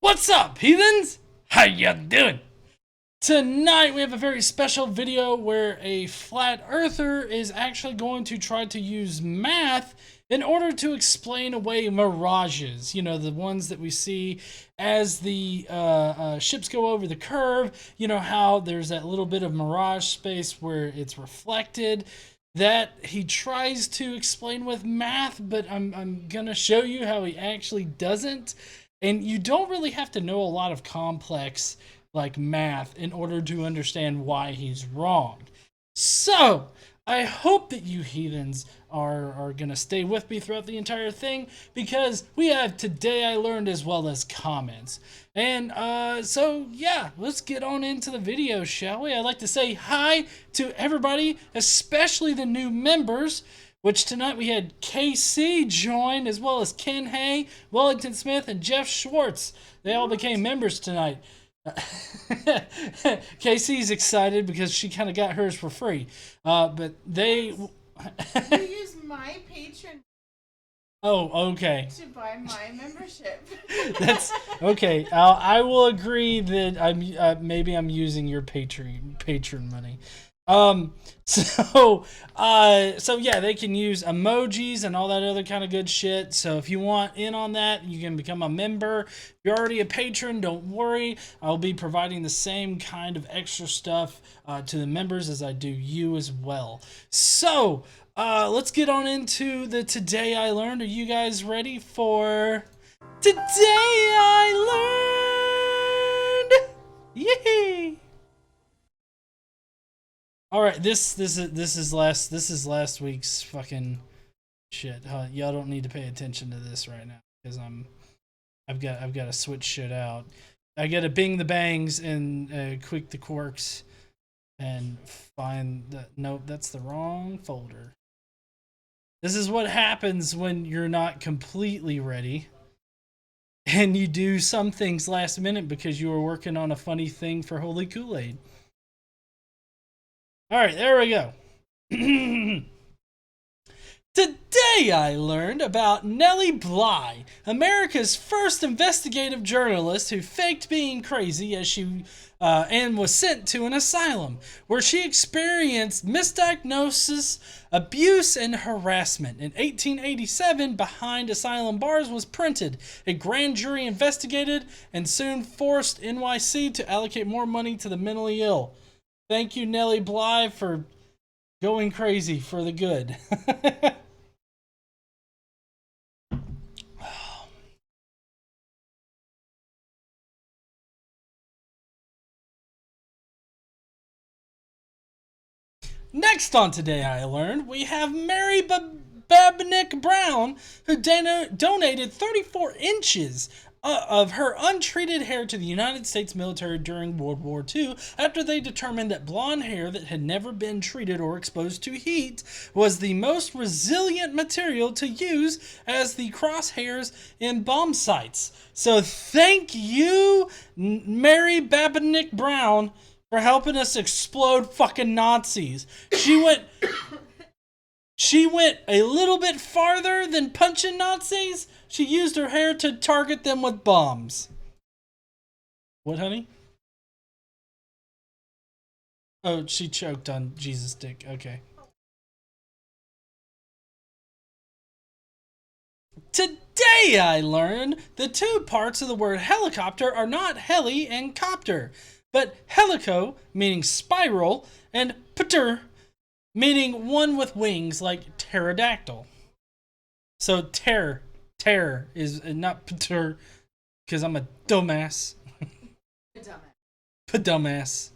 What's up, heathens? How ya doing? Tonight we have a very special video where a flat earther is actually going to try to use math in order to explain away mirages. You know, the ones that we see as the ships go over the curve. You know how there's that little bit of mirage space where it's reflected. That he tries to explain with math, but I'm gonna show you how he actually doesn't. And you don't really have to know a lot of complex like math in order to understand why he's wrong. So I hope that you heathens are gonna stay with me throughout the entire thing, because we have Today I Learned as well as comments. And so yeah, let's get on into the video, shall we? I'd like to say hi to everybody, especially the new members, which tonight we had KC join, as well as Ken Hay, Wellington Smith, and Jeff Schwartz. They all became members tonight. KC's excited because she kind of got hers for free. But they... You use my Patreon Oh, okay. to buy my membership. That's okay. I will agree that maybe I'm using your patron money. So yeah, they can use emojis and all that other kind of good shit. So if you want in on that, you can become a member. If you're already a patron, don't worry. I'll be providing the same kind of extra stuff to the members as I do you as well. So let's get on into the Today I Learned. Are you guys ready for Today I Learned? Yay! All right, this is last week's fucking shit. Y'all don't need to pay attention to this right now because I've got to switch shit out. I got to bing the bangs and quick the quirks and find that. Nope, that's the wrong folder. This is what happens when you're not completely ready and you do some things last minute because you were working on a funny thing for Holy Kool-Aid. All right, there we go. Today I learned about Nellie Bly, America's first investigative journalist who faked being crazy as she and was sent to an asylum where she experienced misdiagnosis, abuse, and harassment. In 1887, Behind Asylum Bars was printed. A grand jury investigated and soon forced NYC to allocate more money to the mentally ill. Thank you, Nellie Bly, for going crazy for the good. Next on Today I Learned, we have Mary Babnick Brown, who donated 34 inches of her untreated hair to the United States military during World War II after they determined that blonde hair that had never been treated or exposed to heat was the most resilient material to use as the crosshairs in bomb sites. So thank you, Mary Babnick Brown, for helping us explode fucking Nazis. She went a little bit farther than punching Nazis. She used her hair to target them with bombs. What, honey? Oh, she choked on Jesus' dick. Okay. Today I learned the two parts of the word helicopter are not heli and copter, but helico, meaning spiral, and pter, meaning one with wings like pterodactyl. So terror is not pter, because I'm a dumbass. Dumbass.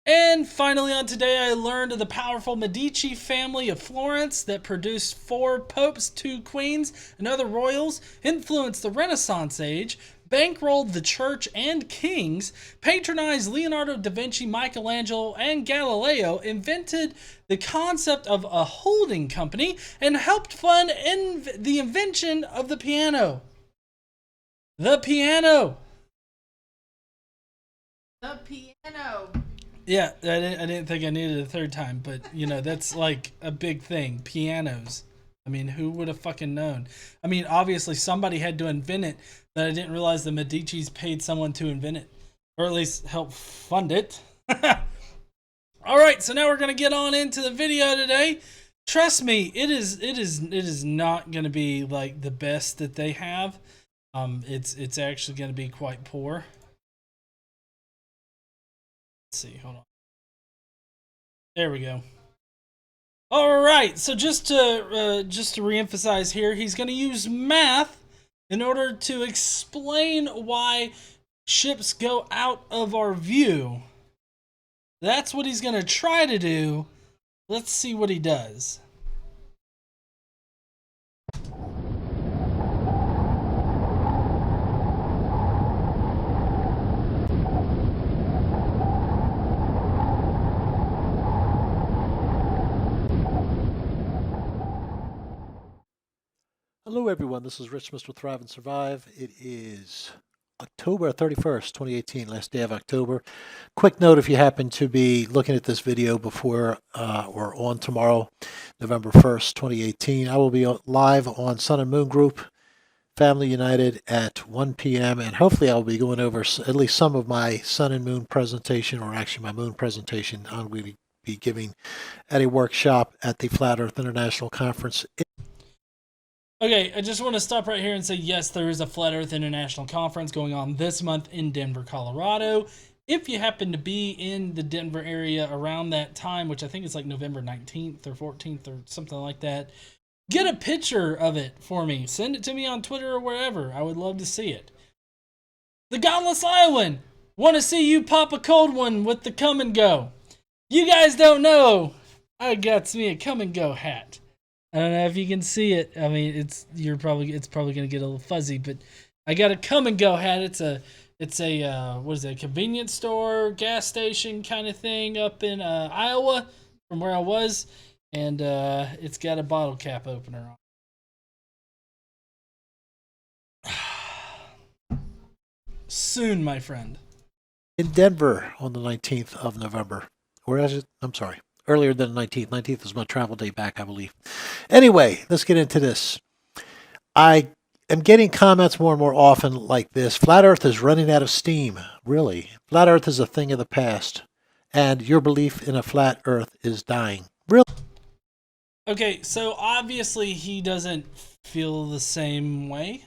And finally on Today I learned of the powerful Medici family of Florence that produced 4 popes, 2 queens, and other royals, influenced the Renaissance age, bankrolled the church and kings, patronized Leonardo da Vinci, Michelangelo, and Galileo, invented the concept of a holding company, and helped fund the invention of the piano. The piano! The piano. Yeah, I didn't think I needed a third time, but you know, that's like a big thing. Pianos. I mean, who would have fucking known? I mean, obviously somebody had to invent it, but I didn't realize the Medici's paid someone to invent it, or at least help fund it. All right, so now we're gonna get on into the video today. Trust me, it is not gonna be like the best that they have. It's actually gonna be quite poor. Let's see, hold on. There we go. All right, so just to reemphasize here, he's going to use math in order to explain why ships go out of our view. That's what he's going to try to do. Let's see what he does. Hello everyone, this is Rich, Mr. Thrive and Survive. It is October 31st, 2018, last day of October. Quick note, if you happen to be looking at this video before or on tomorrow, November 1st, 2018, I will be live on Sun and Moon Group, Family United at 1 p.m. and hopefully I'll be going over at least some of my Sun and Moon presentation, or actually my Moon presentation. I'm going to be giving at a workshop at the Flat Earth International Conference. Okay, I just want to stop right here and say, yes, there is a Flat Earth International Conference going on this month in Denver, Colorado. If you happen to be in the Denver area around that time, which I think is like November 19th or 14th or something like that, get a picture of it for me. Send it to me on Twitter or wherever. I would love to see it. The Godless Island. Want to see you pop a cold one with the Come and Go. You guys don't know, I got me a Come and Go hat. I don't know if you can see it. I mean, it's probably gonna get a little fuzzy, but I got a Come and Go hat. It's a what is it? A convenience store, gas station kind of thing up in Iowa, from where I was, and it's got a bottle cap opener on. Soon, my friend. In Denver on the 19th of November, or is it? I'm sorry. Earlier than the 19th. 19th is my travel day back, I believe. Anyway, let's get into this. I am getting comments more and more often like this. Flat Earth is running out of steam. Really? Flat Earth is a thing of the past. And your belief in a flat Earth is dying. Really? Okay, so obviously he doesn't feel the same way.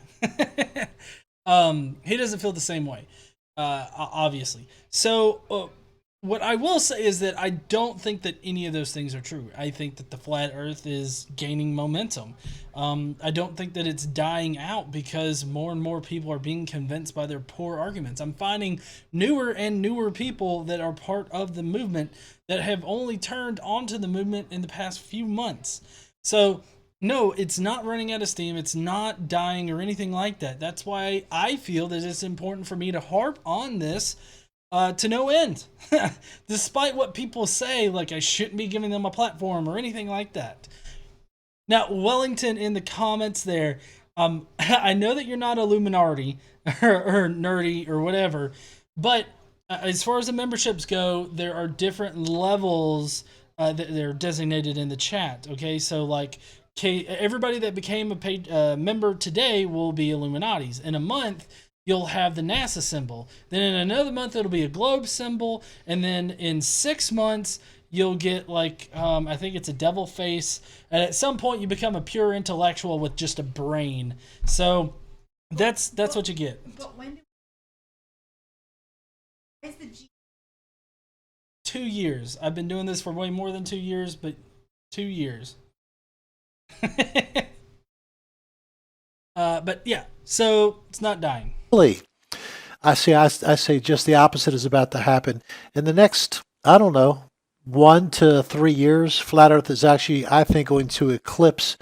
He doesn't feel the same way. Obviously. So... what I will say is that I don't think that any of those things are true. I think that the flat earth is gaining momentum. I don't think that it's dying out because more and more people are being convinced by their poor arguments. I'm finding newer and newer people that are part of the movement that have only turned onto the movement in the past few months. So, no, it's not running out of steam. It's not dying or anything like that. That's why I feel that it's important for me to harp on this to no end. Despite what people say, like I shouldn't be giving them a platform or anything like that. Now, Wellington in the comments there, I know that you're not Illuminati or nerdy or whatever, but as far as the memberships go, there are different levels that they're designated in the chat. Okay, so like everybody that became a paid member today will be Illuminatis. In a month, you'll have the NASA symbol. Then in another month, it'll be a globe symbol. And then in 6 months, you'll get like, I think it's a devil face. And at some point, you become a pure intellectual with just a brain. So that's what you get. But when is the G? 2 years. I've been doing this for way more than 2 years, but 2 years. But yeah, so it's not dying. Really? I say just the opposite is about to happen. In the next, I don't know, 1 to 3 years, Flat Earth is actually, I think, going to eclipse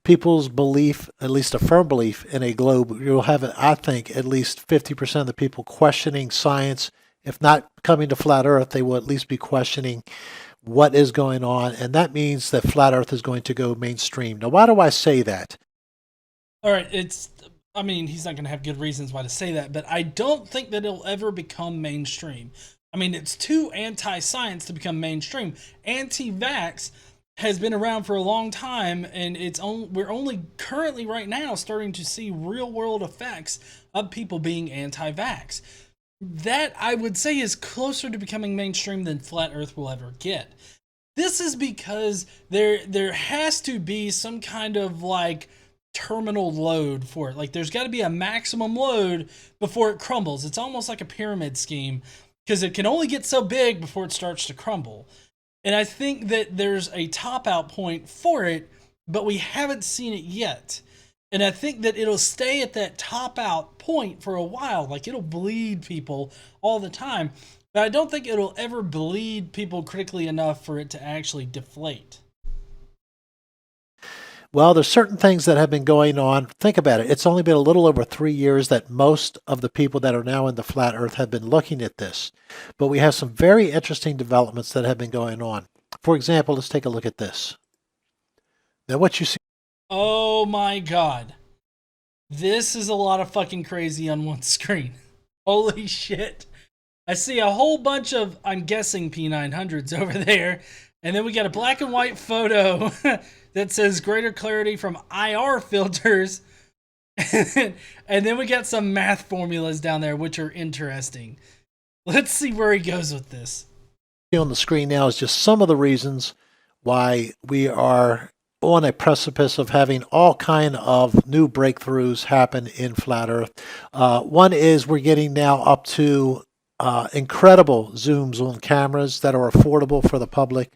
people's belief, at least a firm belief, in a globe. You'll have, I think, at least 50% of the people questioning science. If not coming to Flat Earth, they will at least be questioning what is going on. And that means that Flat Earth is going to go mainstream. Now, why do I say that? All right, I mean, he's not going to have good reasons why to say that, but I don't think that it'll ever become mainstream. I mean, it's too anti-science to become mainstream. Anti-vax has been around for a long time, and we're only currently right now starting to see real-world effects of people being anti-vax. That, I would say, is closer to becoming mainstream than flat Earth will ever get. This is because there has to be some kind of like terminal load for it. Like there's got to be a maximum load before it crumbles. It's almost like a pyramid scheme because it can only get so big before it starts to crumble. And I think that there's a top out point for it, but we haven't seen it yet. And I think that it'll stay at that top out point for a while. Like it'll bleed people all the time. But I don't think it'll ever bleed people critically enough for it to actually deflate. Well, there's certain things that have been going on. Think about it. It's only been a little over 3 years that most of the people that are now in the flat earth have been looking at this. But we have some very interesting developments that have been going on. For example, let's take a look at this. Now, what you see. Oh my god. This is a lot of fucking crazy on one screen. Holy shit. I see a whole bunch of, I'm guessing, P900s over there. And then we got a black and white photo that says greater clarity from IR filters. And then we got some math formulas down there, which are interesting. Let's see where he goes with this. On the screen now is just some of the reasons why we are on a precipice of having all kind of new breakthroughs happen in flat earth. One is we're getting now up to incredible zooms on cameras that are affordable for the public.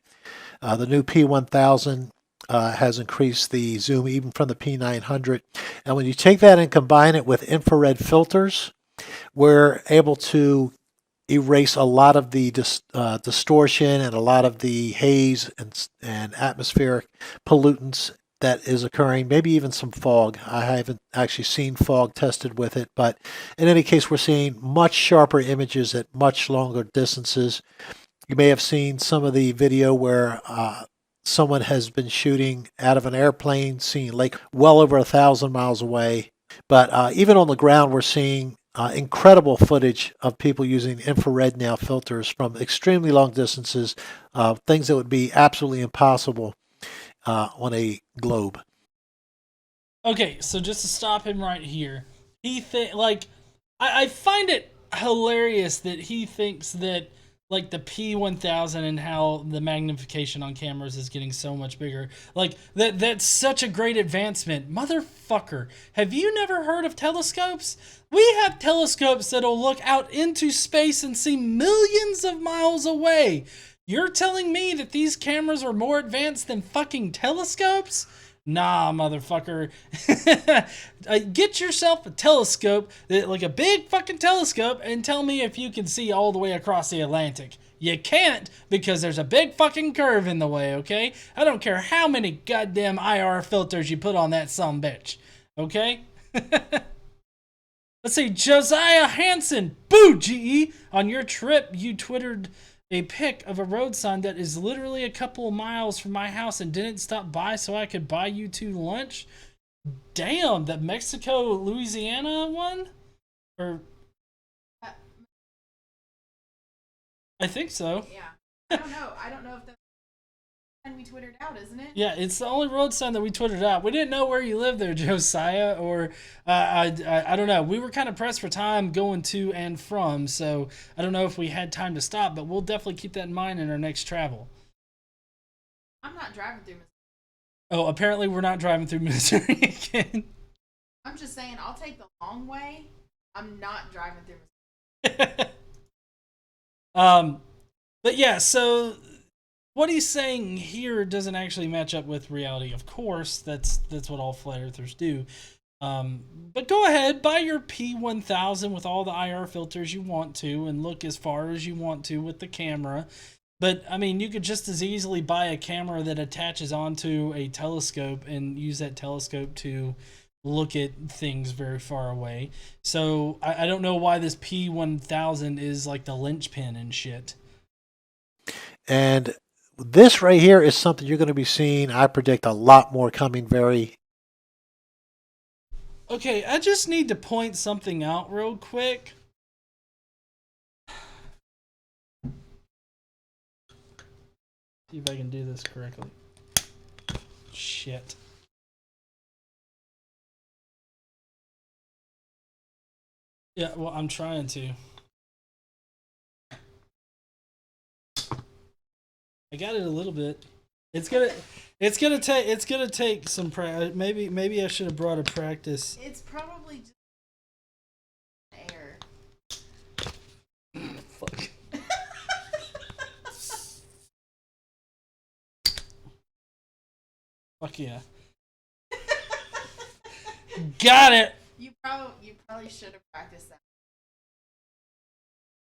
The new P1000 has increased the zoom even from the P900. And when you take that and combine it with infrared filters, we're able to erase a lot of the distortion and a lot of the haze and atmospheric pollutants that is occurring, maybe even some fog. I haven't actually seen fog tested with it, but in any case, we're seeing much sharper images at much longer distances. You may have seen some of the video where someone has been shooting out of an airplane, seeing lake well over 1,000 miles away. But even on the ground, we're seeing incredible footage of people using infrared now filters from extremely long distances, things that would be absolutely impossible on a globe. Okay, so just to stop him right here, I find it hilarious that he thinks that like the P1000 and how the magnification on cameras is getting so much bigger. Like that's such a great advancement. Motherfucker, have you never heard of telescopes? We have telescopes that'll look out into space and see millions of miles away. You're telling me that these cameras are more advanced than fucking telescopes? Nah, motherfucker. Get yourself a telescope, like a big fucking telescope, and tell me if you can see all the way across the Atlantic. You can't, because there's a big fucking curve in the way, okay? I don't care how many goddamn IR filters you put on that sumbitch, okay? Let's see, Josiah Hansen. Boo, GE! On your trip, you twittered a pic of a road sign that is literally a couple of miles from my house and didn't stop by so I could buy you two lunch. Damn, that Mexico Louisiana one? Or I think so. Yeah. I don't know. I don't know if that's we twittered out, isn't it? Yeah, it's the only road sign that we twittered out. We didn't know where you lived there, Josiah, or I don't know. We were kind of pressed for time going to and from, so I don't know if we had time to stop, but we'll definitely keep that in mind in our next travel. I'm not driving through Missouri. Oh, apparently we're not driving through Missouri again. I'm just saying, I'll take the long way. I'm not driving through Missouri. But yeah, so what he's saying here doesn't actually match up with reality. Of course, that's what all flat earthers do. But go ahead, buy your P1000 with all the IR filters you want to, and look as far as you want to with the camera. But I mean, you could just as easily buy a camera that attaches onto a telescope and use that telescope to look at things very far away. So I don't know why this P1000 is like the linchpin and shit. And this right here is something you're going to be seeing. I predict a lot more coming very. Okay, I just need to point something out real quick. See if I can do this correctly. Shit. Yeah, well, I'm trying to. I got it a little bit. It's gonna take some practice. Maybe I should have brought a practice. It's probably just air. Fuck. Fuck yeah. Got it. You probably should have practiced that.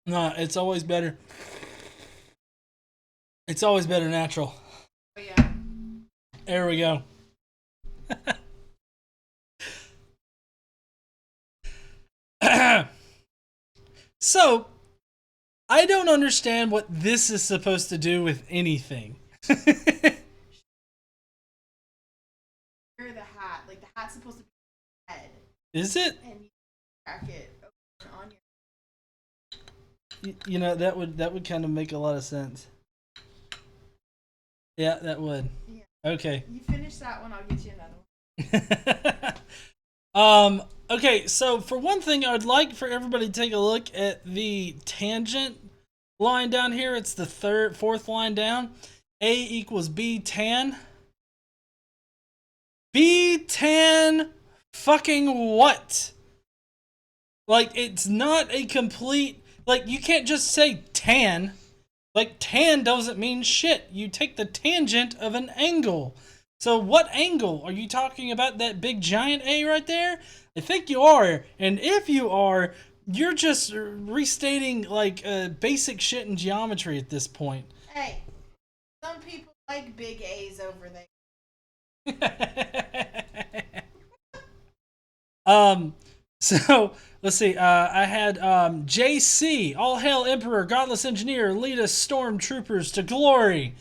No, it's always better. It's always better natural. Oh yeah. There we go. So, I don't understand what this is supposed to do with anything. You're the hat. Like the hat's supposed to be head. Is it? And you crack it on your. You know, that would kind of make a lot of sense. Yeah, that would. Yeah. Okay. You finish that one, I'll get you another one. Okay, so for one thing, I would like for everybody to take a look at the tangent line down here. It's the fourth line down. A equals B tan. B tan fucking what? Like, it's not a complete, like, you can't just say tan. Like, tan doesn't mean shit. You take the tangent of an angle. So what angle? Are you talking about that big giant A right there? I think you are. And if you are, you're just restating, like, basic shit in geometry at this point. Hey, some people like big A's over there. So let's see. I had JC, all hail Emperor, Godless Engineer, lead us stormtroopers to glory.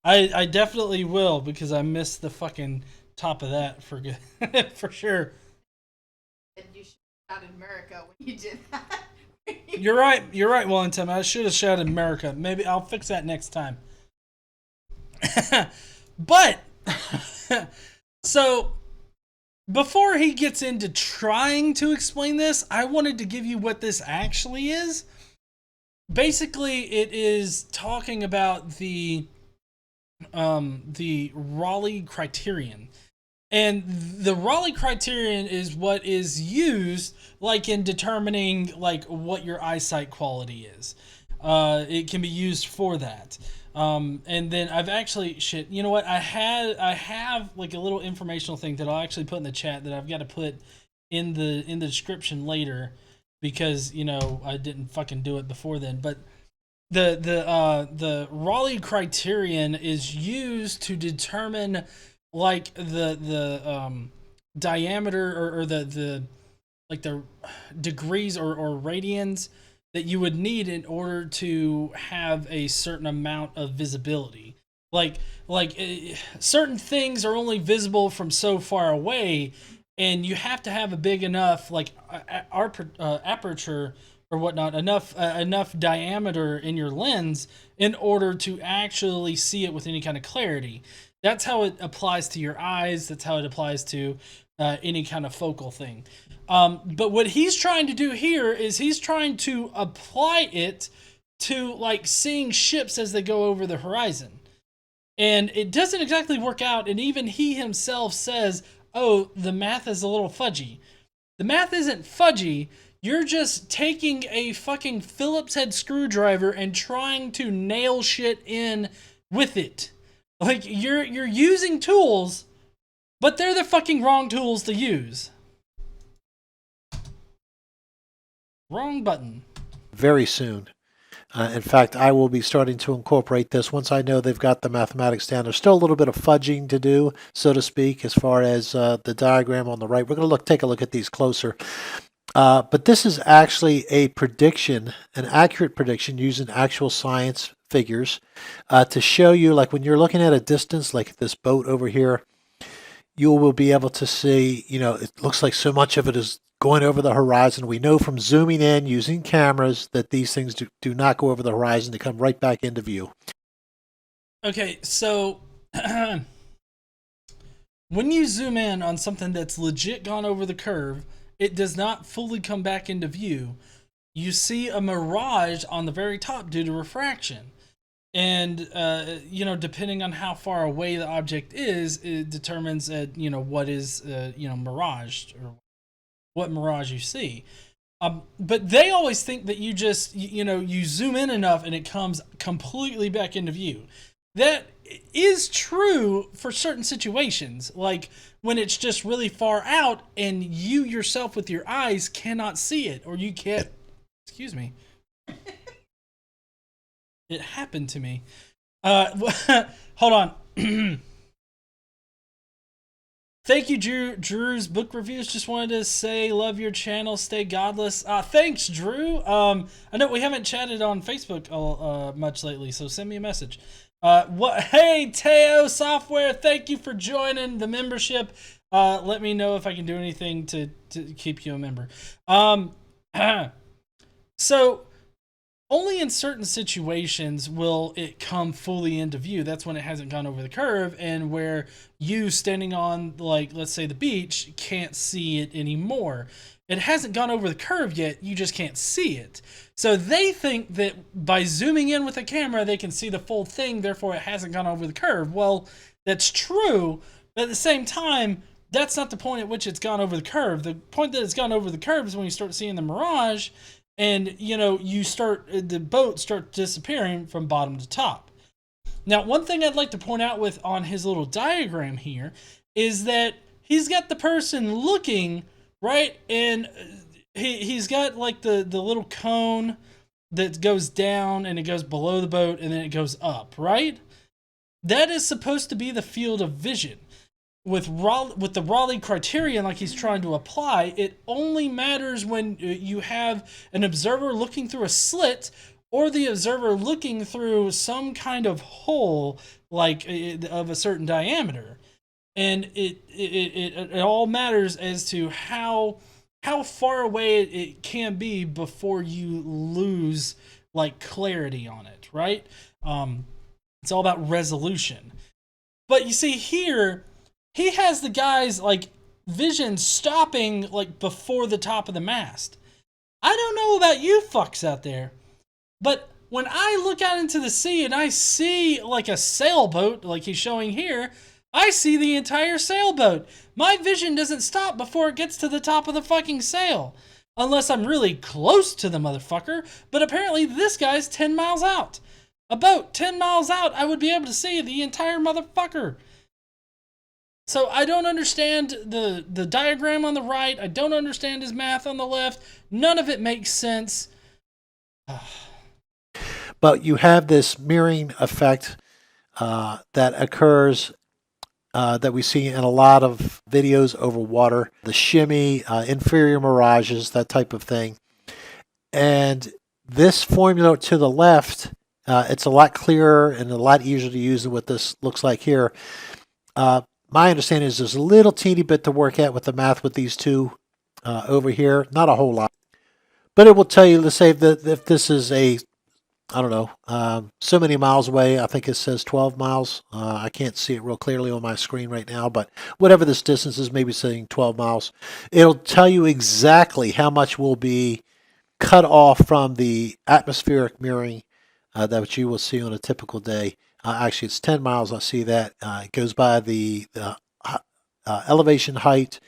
I definitely will, because I missed the fucking top of that for good, for sure. And you should have shouted America when you did that. You're right, Wellington. I should have shouted America. Maybe I'll fix that next time. But so before he gets into trying to explain this, I wanted to give you what this actually is. Basically, it is talking about the Raleigh criterion. And the Raleigh criterion is what is used, like, in determining, like, what your eyesight quality is. It can be used for that. And then I've actually, shit, you know what? I have like a little informational thing that I'll actually put in the chat that I've got to put in the description later, because, you know, I didn't fucking do it before then. But the Raleigh criterion is used to determine, like, the diameter or the like the degrees or radians that you would need in order to have a certain amount of visibility. Like certain things are only visible from so far away, and you have to have a big enough, like, aperture or whatnot, enough diameter in your lens in order to actually see it with any kind of clarity. That's how it applies to your eyes. That's how it applies to any kind of focal thing. But what he's trying to do here is he's trying to apply it to, like, seeing ships as they go over the horizon. And it doesn't exactly work out, and even he himself says, oh, the math is a little fudgy. The math isn't fudgy. You're just taking a fucking Phillips head screwdriver and trying to nail shit in with it. Like, you're using tools, but they're the fucking wrong tools to use. Wrong button. Very soon. In fact, I will be starting to incorporate this once I know they've got the mathematics down. There's still a little bit of fudging to do, so to speak, as far as the diagram on the right. We're going to take a look at these closer. But this is actually a prediction, an accurate prediction using actual science figures to show you, like, when you're looking at a distance, like this boat over here, you will be able to see, you know, it looks like so much of it is going over the horizon. We know from zooming in using cameras that these things do not go over the horizon. They come right back into view. Okay, so when you zoom in on something that's legit gone over the curve, it does not fully come back into view. You see a mirage on the very top due to refraction. And, depending on how far away the object is, it determines, what is, miraged or what mirage you see. But they always think that you just, you zoom in enough and it comes completely back into view. That is true for certain situations, like when it's just really far out and you yourself with your eyes cannot see it, or you can't. Excuse me. It happened to me. Hold on. Thank you, Drew. Drew's book reviews. Just wanted to say, love your channel. Stay godless. Thanks, Drew. I know we haven't chatted on Facebook much lately, so send me a message. Hey, Teo Software. Thank you for joining the membership. Let me know if I can do anything to keep you a member. So only in certain situations will it come fully into view. That's when it hasn't gone over the curve, and where you standing on, like, let's say the beach, can't see it anymore. It hasn't gone over the curve yet, you just can't see it. So they think that by zooming in with a camera, they can see the full thing, therefore it hasn't gone over the curve. Well, that's true, but at the same time, that's not the point at which it's gone over the curve. The point that it's gone over the curve is when you start seeing the mirage, and the boat starts disappearing from bottom to top. Now, one thing I'd like to point out on his little diagram here is that he's got the person looking, right, and he's got like the little cone that goes down and it goes below the boat and then it goes up, right? That is supposed to be the field of vision. With the Raleigh criterion, like he's trying to apply, it only matters when you have an observer looking through a slit or the observer looking through some kind of hole, like of a certain diameter. And it all matters as to how far away it can be before you lose like clarity on it, right? It's all about resolution. But you see here, he has the guy's like vision stopping like before the top of the mast. I don't know about you fucks out there, but when I look out into the sea and I see like a sailboat like he's showing here, I see the entire sailboat. My vision doesn't stop before it gets to the top of the fucking sail. Unless I'm really close to the motherfucker, but apparently this guy's 10 miles out. A boat 10 miles out, I would be able to see the entire motherfucker. So I don't understand the diagram on the right. I don't understand his math on the left. None of it makes sense. But you have this mirroring effect that occurs that we see in a lot of videos over water. The shimmy, inferior mirages, that type of thing. And this formula to the left, it's a lot clearer and a lot easier to use than what this looks like here. My understanding is there's a little teeny bit to work at with the math with these two over here. Not a whole lot. But it will tell you, let's say that if this is I don't know, so many miles away. I think it says 12 miles. I can't see it real clearly on my screen right now, but whatever this distance is, maybe saying 12 miles. It'll tell you exactly how much will be cut off from the atmospheric mirroring that you will see on a typical day. Actually, it's 10 miles. I see that. It goes by the elevation height,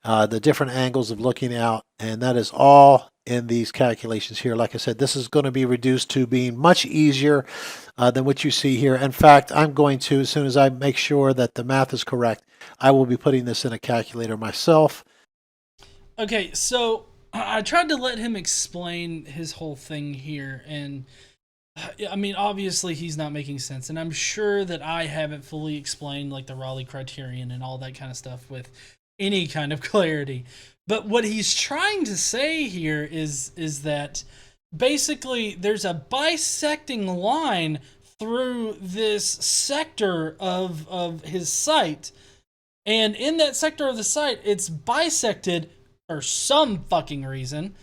the different angles of looking out, and that is all in these calculations here. Like I said, this is going to be reduced to being much easier than what you see here. In fact, I'm going to, as soon as I make sure that the math is correct, I will be putting this in a calculator myself. Okay, so I tried to let him explain his whole thing here, and I mean, obviously he's not making sense, and I'm sure that I haven't fully explained like the Raleigh criterion and all that kind of stuff with any kind of clarity. But what he's trying to say here is that basically there's a bisecting line through this sector of his sight, and in that sector of the sight, it's bisected for some fucking reason.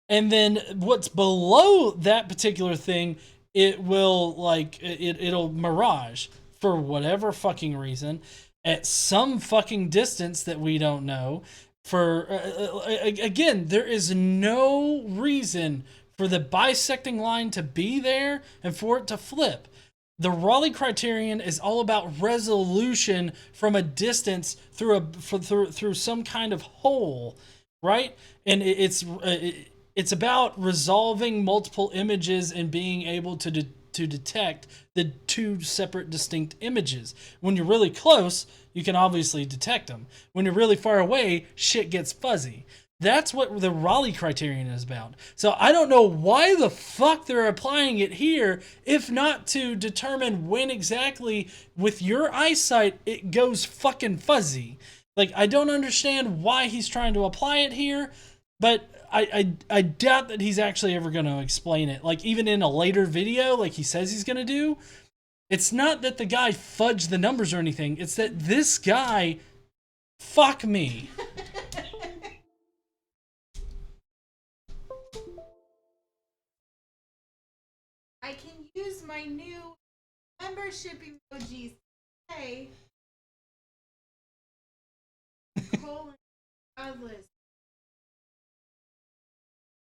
And then what's below that particular thing it will like it'll mirage for whatever fucking reason at some fucking distance that we don't know. For again, there is no reason for the bisecting line to be there and for it to flip. The Raleigh criterion is all about resolution from a distance through some kind of hole, right? And it's about resolving multiple images and being able to detect the two separate distinct images. When you're really close, you can obviously detect them. When you're really far away, shit gets fuzzy. That's what the Raleigh criterion is about. So I don't know why the fuck they're applying it here, if not to determine when exactly with your eyesight it goes fucking fuzzy. Like, I don't understand why he's trying to apply it here, but I doubt that he's actually ever going to explain it. Like, even in a later video, like he says he's going to do, it's not that the guy fudged the numbers or anything. It's that this guy, fuck me. I can use my new membership emojis. Hey. Godless.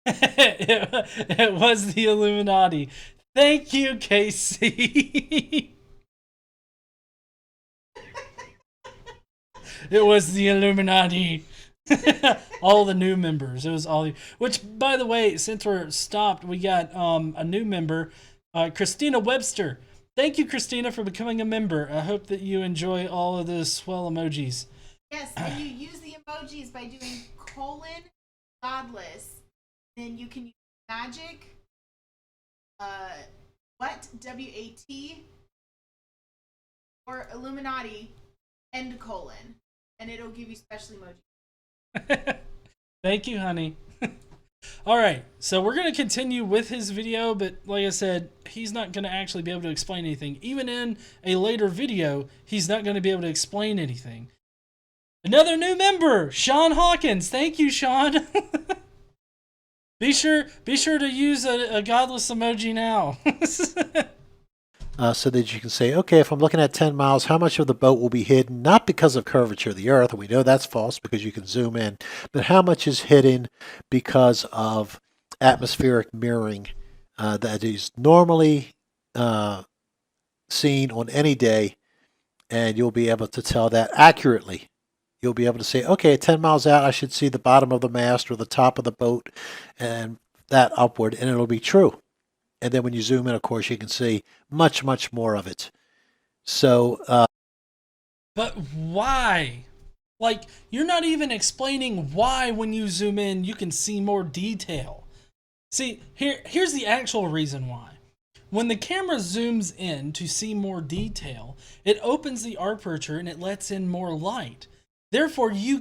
It was the Illuminati. Thank you, Casey. It was the Illuminati. All the new members. It was all. Which, by the way, since we're stopped, we got a new member, Christina Webster. Thank you, Christina, for becoming a member. I hope that you enjoy all of those swell emojis. Yes, and you use the emojis by doing Godless. Then you can use magic. WAT, or Illuminati, and it'll give you special emojis. Thank you, honey. All right, so we're going to continue with his video, but like I said, he's not going to actually be able to explain anything. Even in a later video, he's not going to be able to explain anything. Another new member, Sean Hawkins. Thank you, Sean. Be sure to use a godless emoji now. So that you can say, okay, if I'm looking at 10 miles, how much of the boat will be hidden? Not because of curvature of the earth, and we know that's false because you can zoom in, but how much is hidden because of atmospheric mirroring that is normally seen on any day, and you'll be able to tell that accurately. You'll be able to say, okay, 10 miles out, I should see the bottom of the mast or the top of the boat and that upward, and it'll be true. And then when you zoom in, of course, you can see much, much more of it. So, but why? Like, you're not even explaining why when you zoom in, you can see more detail. See, here's the actual reason why. When the camera zooms in to see more detail, it opens the aperture and it lets in more light. Therefore, you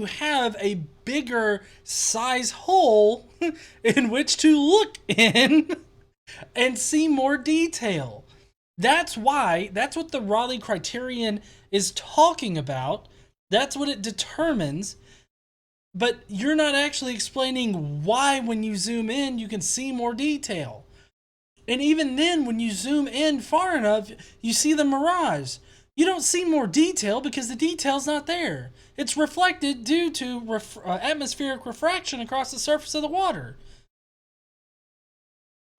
have a bigger size hole in which to look in and see more detail. That's what the Raleigh criterion is talking about. That's what it determines. But you're not actually explaining why when you zoom in, you can see more detail. And even then, when you zoom in far enough, you see the mirage. You don't see more detail because the detail's not there. It's reflected due to atmospheric refraction across the surface of the water.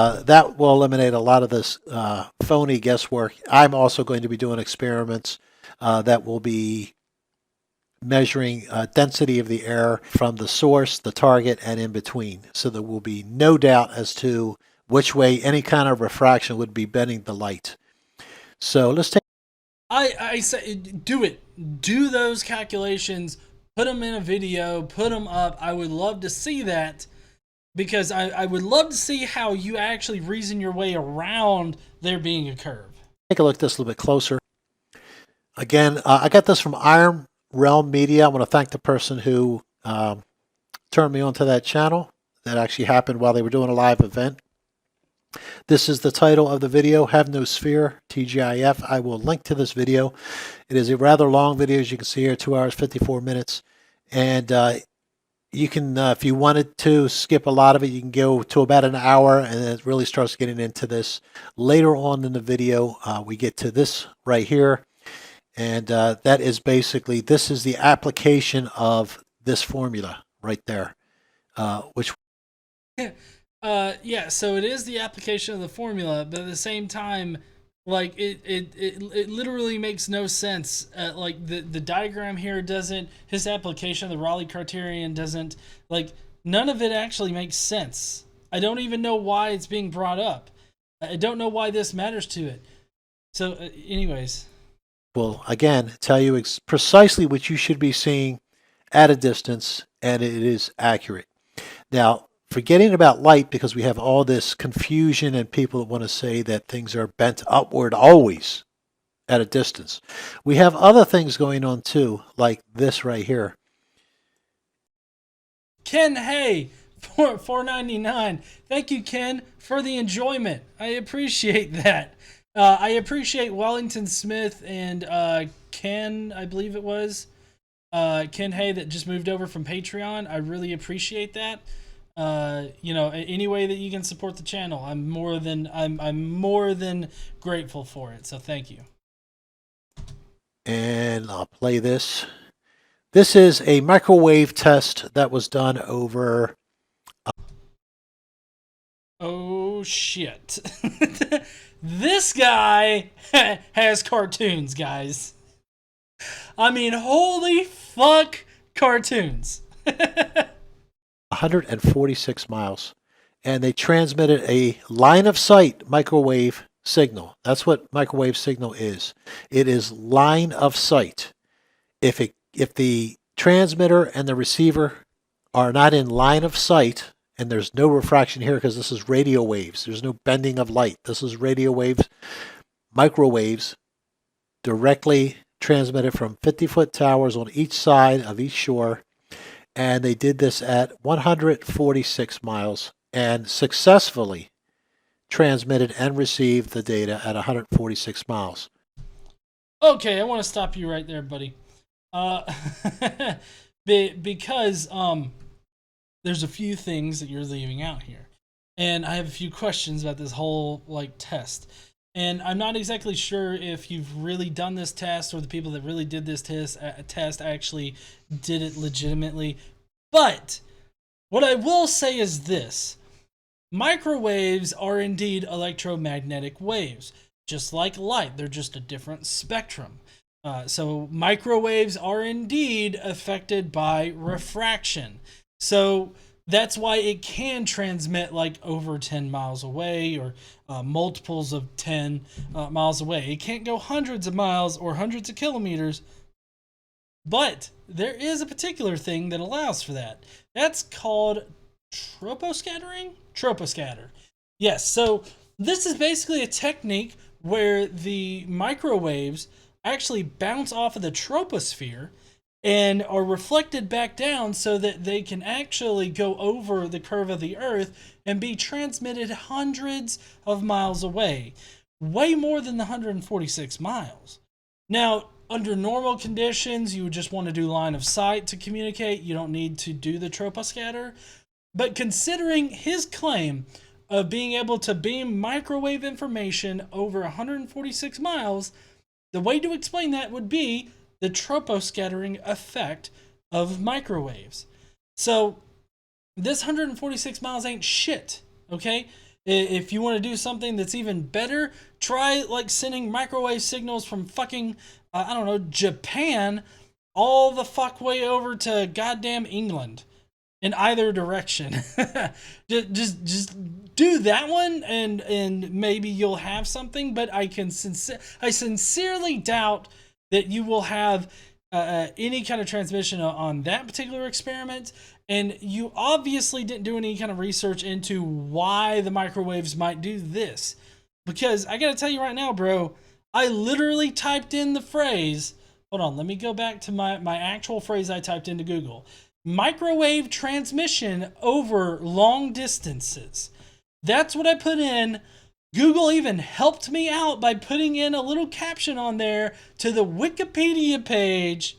that will eliminate a lot of this phony guesswork. I'm also going to be doing experiments that will be measuring density of the air from the source, the target, and in between. So there will be no doubt as to which way any kind of refraction would be bending the light. So let's take. I say do it. Do those calculations. Put them in a video. Put them up. I would love to see that because I would love to see how you actually reason your way around there being a curve. Take a look at this a little bit closer. Again, I got this from Iron Realm Media. I want to thank the person who turned me onto that channel. That actually happened while they were doing a live event. This is the title of the video, Have No Sphere, TGIF. I will link to this video. It is a rather long video, as you can see here, 2 hours, 54 minutes. And You can, if you wanted to skip a lot of it, you can go to about an hour, and it really starts getting into this. Later on in the video, we get to this right here, and that is basically, this is the application of this formula right there, which Yeah, so it is the application of the formula, but at the same time, like it literally makes no sense. Like the diagram here doesn't, his application of the Raleigh criterion doesn't, like, none of it actually makes sense. I don't even know why it's being brought up. I don't know why this matters to it. So, anyways, will, again, tell you precisely what you should be seeing at a distance, and it is accurate. Now, forgetting about light, because we have all this confusion and people that want to say that things are bent upward always at a distance. We have other things going on too, like this right here. Ken, hey, for $4.99. Thank you, Ken, for the enjoyment. I appreciate that. I appreciate Wellington Smith and Ken, I believe it was Ken Hay, that just moved over from Patreon. I really appreciate that. You know, any way that you can support the channel, I'm more than grateful for it. So thank you. And I'll play this. This is a microwave test that was done over. Oh shit. This guy has cartoons, guys. I mean, holy fuck, cartoons. 146 miles, and they transmitted a line of sight microwave signal. That's what microwave signal is. It is line of sight. If the transmitter and the receiver are not in line of sight, and there's no refraction here because this is radio waves. There's no bending of light. This is radio waves, microwaves, directly transmitted from 50-foot towers on each side of each shore. And they did this at 146 miles and successfully transmitted and received the data at 146 miles. Okay, I want to stop you right there, buddy. Because there's a few things that you're leaving out here. And I have a few questions about this whole, like, test. And I'm not exactly sure if you've really done this test or the people that really did this test actually did it legitimately. But what I will say is this. Microwaves are indeed electromagnetic waves. Just like light, they're just a different spectrum. So microwaves are indeed affected by refraction. So that's why it can transmit like over 10 miles away or multiples of 10 miles away. It can't go hundreds of miles or hundreds of kilometers, but there is a particular thing that allows for that. That's called troposcattering? Troposcatter. Yes, so this is basically a technique where the microwaves actually bounce off of the troposphere and are reflected back down so that they can actually go over the curve of the Earth and be transmitted hundreds of miles away. Way more than the 146 miles. Now, under normal conditions, you would just want to do line of sight to communicate. You don't need to do the troposcatter. But considering his claim of being able to beam microwave information over 146 miles, the way to explain that would be the troposcattering effect of microwaves. So this 146 miles ain't shit, okay? If you want to do something that's even better, try like sending microwave signals from fucking, I don't know, Japan all the fuck way over to goddamn England in either direction. just do that one and maybe you'll have something, but I sincerely doubt that you will have any kind of transmission on that particular experiment. And you obviously didn't do any kind of research into why the microwaves might do this. Because I gotta tell you right now, bro, I literally typed in the phrase, hold on, let me go back to my actual phrase I typed into Google. Microwave transmission over long distances. That's what I put in. Google even helped me out by putting in a little caption on there to the Wikipedia page,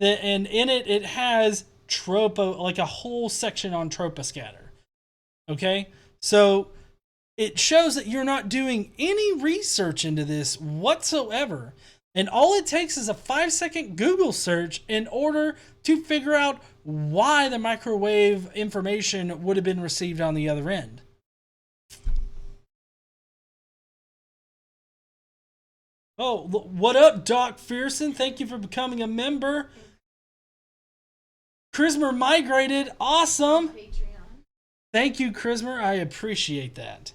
and in it has like a whole section on troposcatter. Okay? So it shows that you're not doing any research into this whatsoever. And all it takes is a 5-second Google search in order to figure out why the microwave information would have been received on the other end. Oh, what up, Doc Fearson? Thank you for becoming a member. Chrismer migrated. Awesome. Patreon. Thank you, Chrismer. I appreciate that.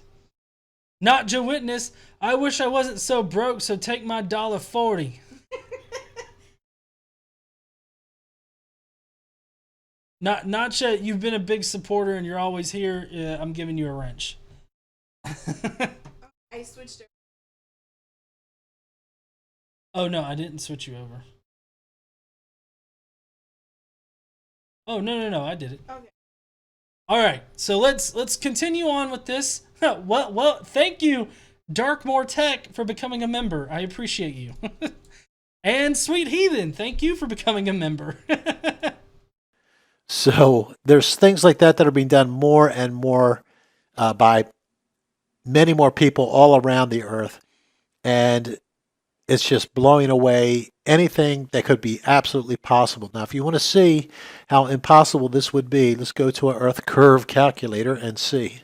Not Joe Witness. I wish I wasn't so broke, so take my $1.40. Notcha, you've been a big supporter and you're always here. I'm giving you a wrench. I switched over. Oh no, I didn't switch you over. Oh no, I did it. Okay. All right, so let's continue on with this. Well, thank you, Darkmore Tech, for becoming a member. I appreciate you. And Sweet Heathen, thank you for becoming a member. So there's things like that that are being done more and more by many more people all around the earth. And it's just blowing away anything that could be absolutely possible. Now, if you want to see how impossible this would be, let's go to an Earth curve calculator and see.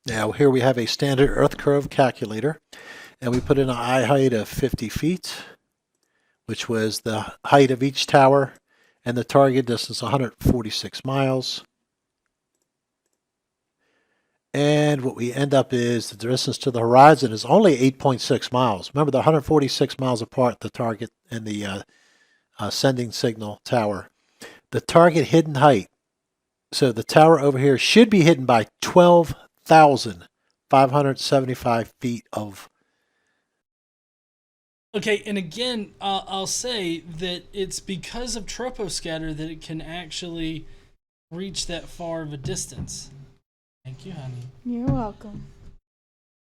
Now, here we have a standard Earth curve calculator, and we put in an eye height of 50 feet, which was the height of each tower, and the target distance 146 miles. And what we end up is the distance to the horizon is only 8.6 miles. Remember, they're 146 miles apart, the target and the sending signal tower. The target hidden height, so the tower over here should be hidden by 12,575 feet of. Okay, and again, I'll say that it's because of troposcatter that it can actually reach that far of a distance. Thank you, honey. You're welcome.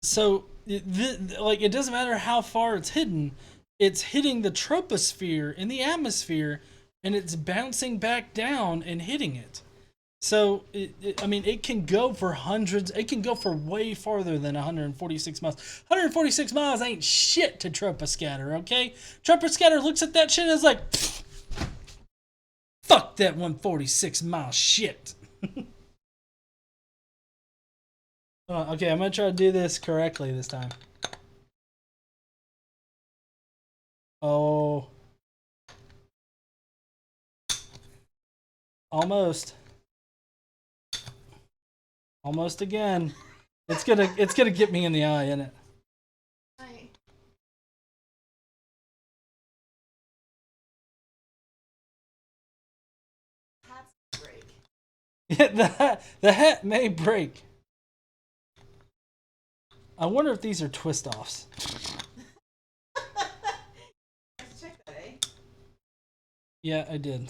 So, it doesn't matter how far it's hidden, it's hitting the troposphere in the atmosphere, and it's bouncing back down and hitting it. So, it can go for hundreds, it can go for way farther than 146 miles. 146 miles ain't shit to troposcatter, okay? Troposcatter looks at that shit and is like, fuck that 146 mile shit. Okay, I'm going to try to do this correctly this time. Oh. Almost. Almost again. It's gonna get me in the eye, isn't it? Hats break. Yeah, the hat may break. I wonder if these are twist-offs. Check that, eh? Yeah, I did.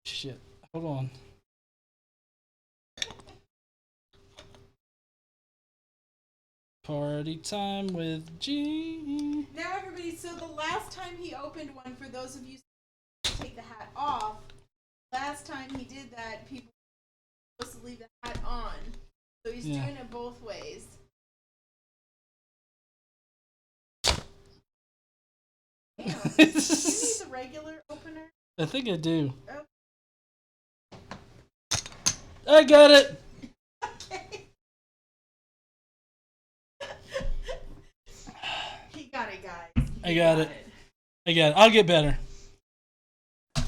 Shit. Hold on. Party time with G. Now, everybody, so the last time he opened one, for those of you who take the hat off, last time he did that, people were supposed to leave the hat on. So he's doing it both ways. Damn. Do you need the regular opener? I think I do. Okay. I got it. Okay. He got it, guys. I got it. I'll get better.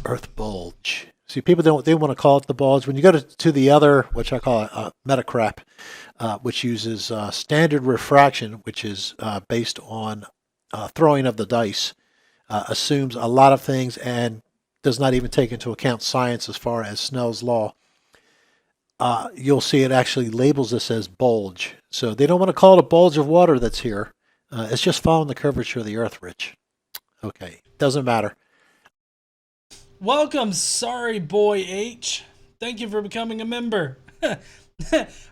Earth bulge. See, people don't, they want to call it the bulge. When you go to the other, which I call Metacrap, which uses standard refraction, which is based on throwing of the dice, assumes a lot of things and does not even take into account science as far as Snell's law. You'll see it actually labels this as bulge. So they don't want to call it a bulge of water that's here. It's just following the curvature of the Earth, Rich. Okay, doesn't matter. Welcome, Sorry Boy H. Thank you for becoming a member.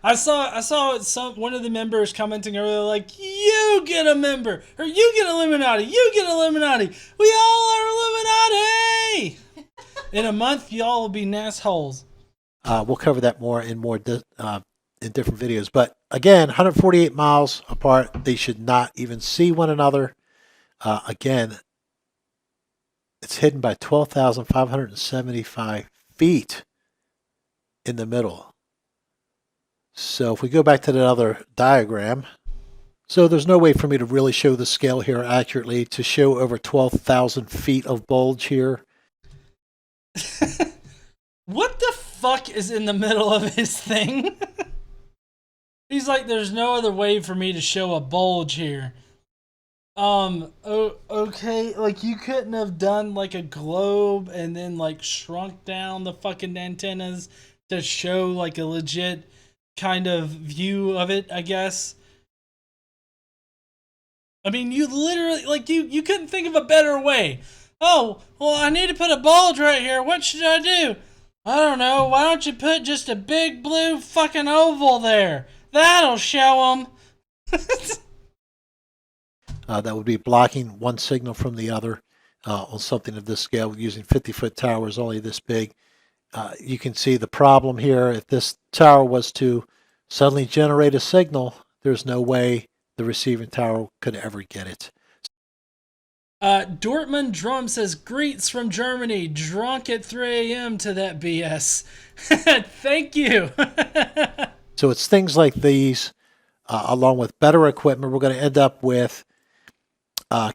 I saw one of the members commenting earlier like, you get a member, or you get Illuminati, you get Illuminati, we all are Illuminati. In a month, y'all will be nassholes. We'll cover that more in different videos. But again, 148 miles apart. They should not even see one another. Again, it's hidden by 12,575 feet in the middle. So if we go back to that other diagram, so there's no way for me to really show the scale here accurately to show over 12,000 feet of bulge here. What the fuck is in the middle of his thing? He's like, there's no other way for me to show a bulge here. Okay, like you couldn't have done like a globe and then like shrunk down the fucking antennas to show like a legit kind of view of it, I guess. I mean, you literally, like, you couldn't think of a better way. Oh, well, I need to put a bulge right here. What should I do? I don't know. Why don't you put just a big blue fucking oval there? That'll show them. That would be blocking one signal from the other on something of this scale using 50-foot towers only this big. You can see the problem here. If this tower was to suddenly generate a signal, there's no way the receiving tower could ever get it. Dortmund Drum says, greets from Germany, drunk at 3 a.m. to that BS. Thank you. So it's things like these, along with better equipment, we're going to end up with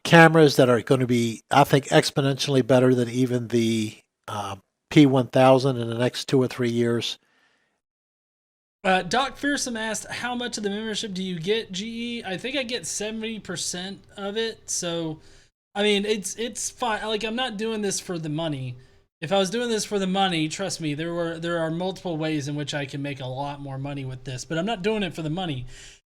cameras that are going to be, I think, exponentially better than even the P1000 in the next 2 or 3 years. Doc Fearsome asked, how much of the membership do you get, GE? I think I get 70% of it. So, I mean, it's fine. Like, I'm not doing this for the money. If I was doing this for the money, trust me, there are multiple ways in which I can make a lot more money with this. But I'm not doing it for the money.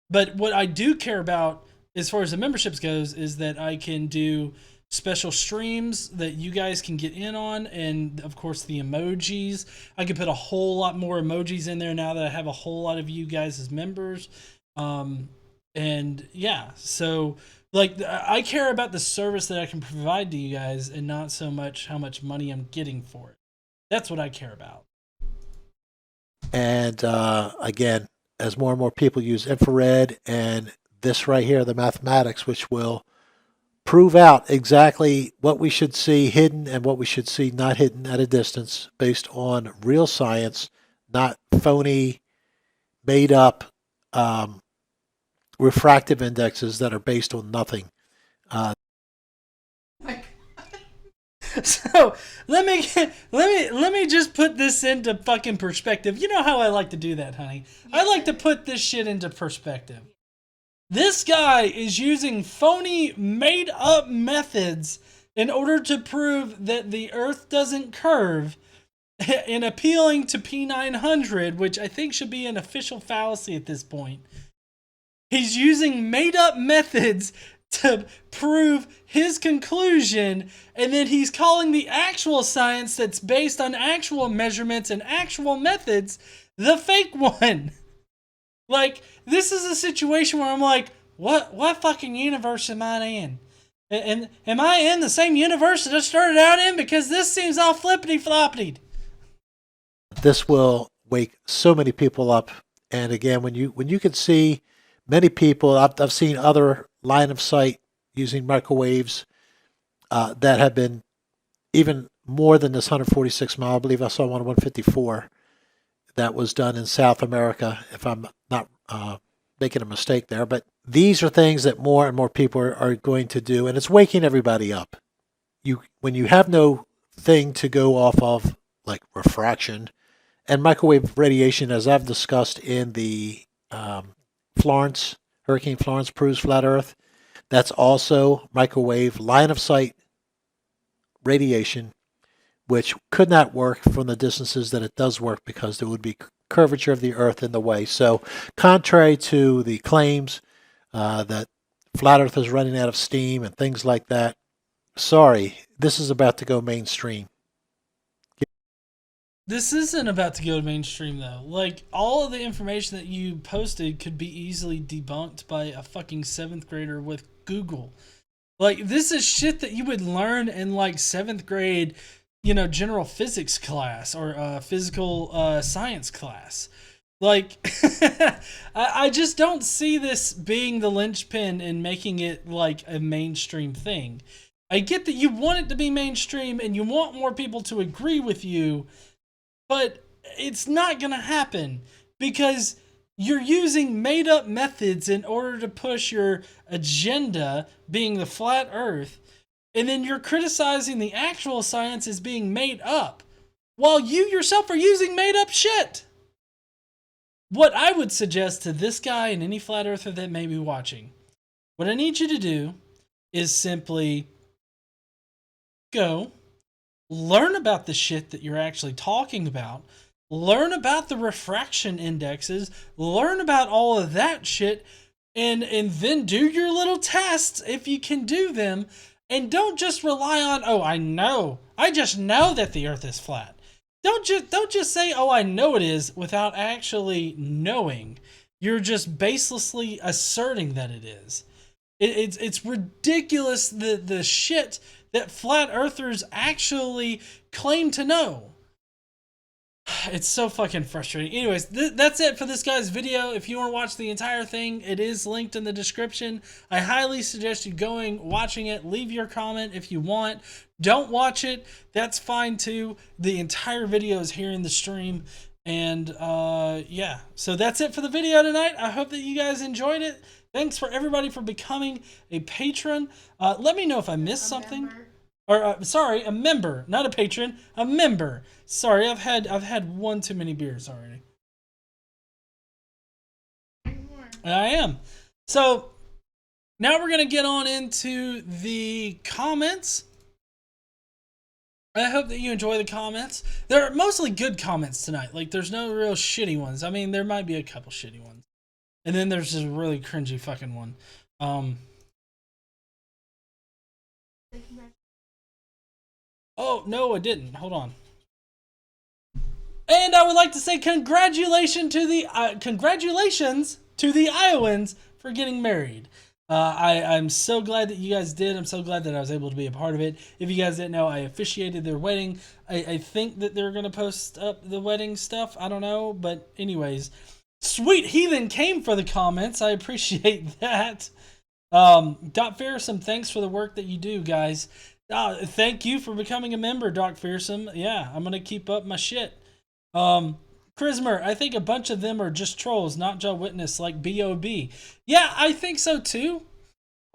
But what I do care about, as far as the memberships goes, is that I can do special streams that you guys can get in on, and of course the emojis. I can put a whole lot more emojis in there now that I have a whole lot of you guys as members. And yeah, so like I care about the service that I can provide to you guys and not so much how much money I'm getting for it. That's what I care about. And again, as more and more people use infrared and this right here, the mathematics, which will prove out exactly what we should see hidden and what we should see not hidden at a distance based on real science, not phony, made up refractive indexes that are based on nothing. So let me just put this into fucking perspective. You know how I like to do that, honey. I like to put this shit into perspective. This guy is using phony, made-up methods in order to prove that the Earth doesn't curve, and appealing to P900, which I think should be an official fallacy at this point. He's using made-up methods to prove his conclusion, and then he's calling the actual science that's based on actual measurements and actual methods the fake one. Like, this is a situation where I'm like, what fucking universe am I in? And am I in the same universe that I started out in? Because this seems all flippity-floppity. This will wake so many people up. And again, when you can see many people, I've seen other line of sight using microwaves that have been even more than this 146 mile. I believe I saw one on 154 that was done in South America, if I'm not making a mistake there. But these are things that more and more people are going to do, and it's waking everybody up. When you have no thing to go off of, like refraction and microwave radiation, as I've discussed in the Hurricane Florence proves flat Earth, that's also microwave line of sight radiation, which could not work from the distances that it does work because there would be curvature of the Earth in the way. So contrary to the claims that flat Earth is running out of steam and things like that, sorry, this is about to go mainstream. This isn't about to go mainstream though. Like, all of the information that you posted could be easily debunked by a fucking 7th grader with Google. Like, this is shit that you would learn in like 7th grade, you know, general physics class or physical science class. Like, I just don't see this being the linchpin in making it like a mainstream thing. I get that you want it to be mainstream and you want more people to agree with you, but it's not going to happen because you're using made up methods in order to push your agenda, being the flat earth, and then you're criticizing the actual science as being made up while you yourself are using made up shit. What I would suggest to this guy and any flat earther that may be watching, what I need you to do is simply go learn about the shit that you're actually talking about, learn about the refraction indexes, learn about all of that shit, and then do your little tests if you can do them, and don't just rely on, oh, I just know that the earth is flat. Don't just say, oh, I know it is, without actually knowing. You're just baselessly asserting that it is. It's ridiculous the shit that flat earthers actually claim to know. It's so fucking frustrating. Anyways, that's it for this guy's video. If you want to watch the entire thing, it is linked in the description. I highly suggest you watching it. Leave your comment if you want. Don't watch it. That's fine too. The entire video is here in the stream. And yeah, so that's it for the video tonight. I hope that you guys enjoyed it. Thanks for everybody for becoming a patron. Let me know if I missed something. Member. Or sorry, a member, not a patron, a member. Sorry, I've had one too many beers already. I am. So now we're gonna get on into the comments. I hope that you enjoy the comments. They're mostly good comments tonight. Like, there's no real shitty ones. I mean, there might be a couple shitty ones, and then there's this really cringy fucking one. Oh, no, I didn't. Hold on. And I would like to say congratulations to the Iowans for getting married. I'm so glad that you guys did. I'm so glad that I was able to be a part of it. If you guys didn't know, I officiated their wedding. I think that they're going to post up the wedding stuff. I don't know. But anyways, Sweet Heathen came for the comments. I appreciate that. Dot Fearsome, thanks for the work that you do, guys. Thank you for becoming a member, Doc Fearsome. Yeah, I'm going to keep up my shit. Chrismer, I think a bunch of them are just trolls, not Joe Witness, like B.O.B. Yeah, I think so too.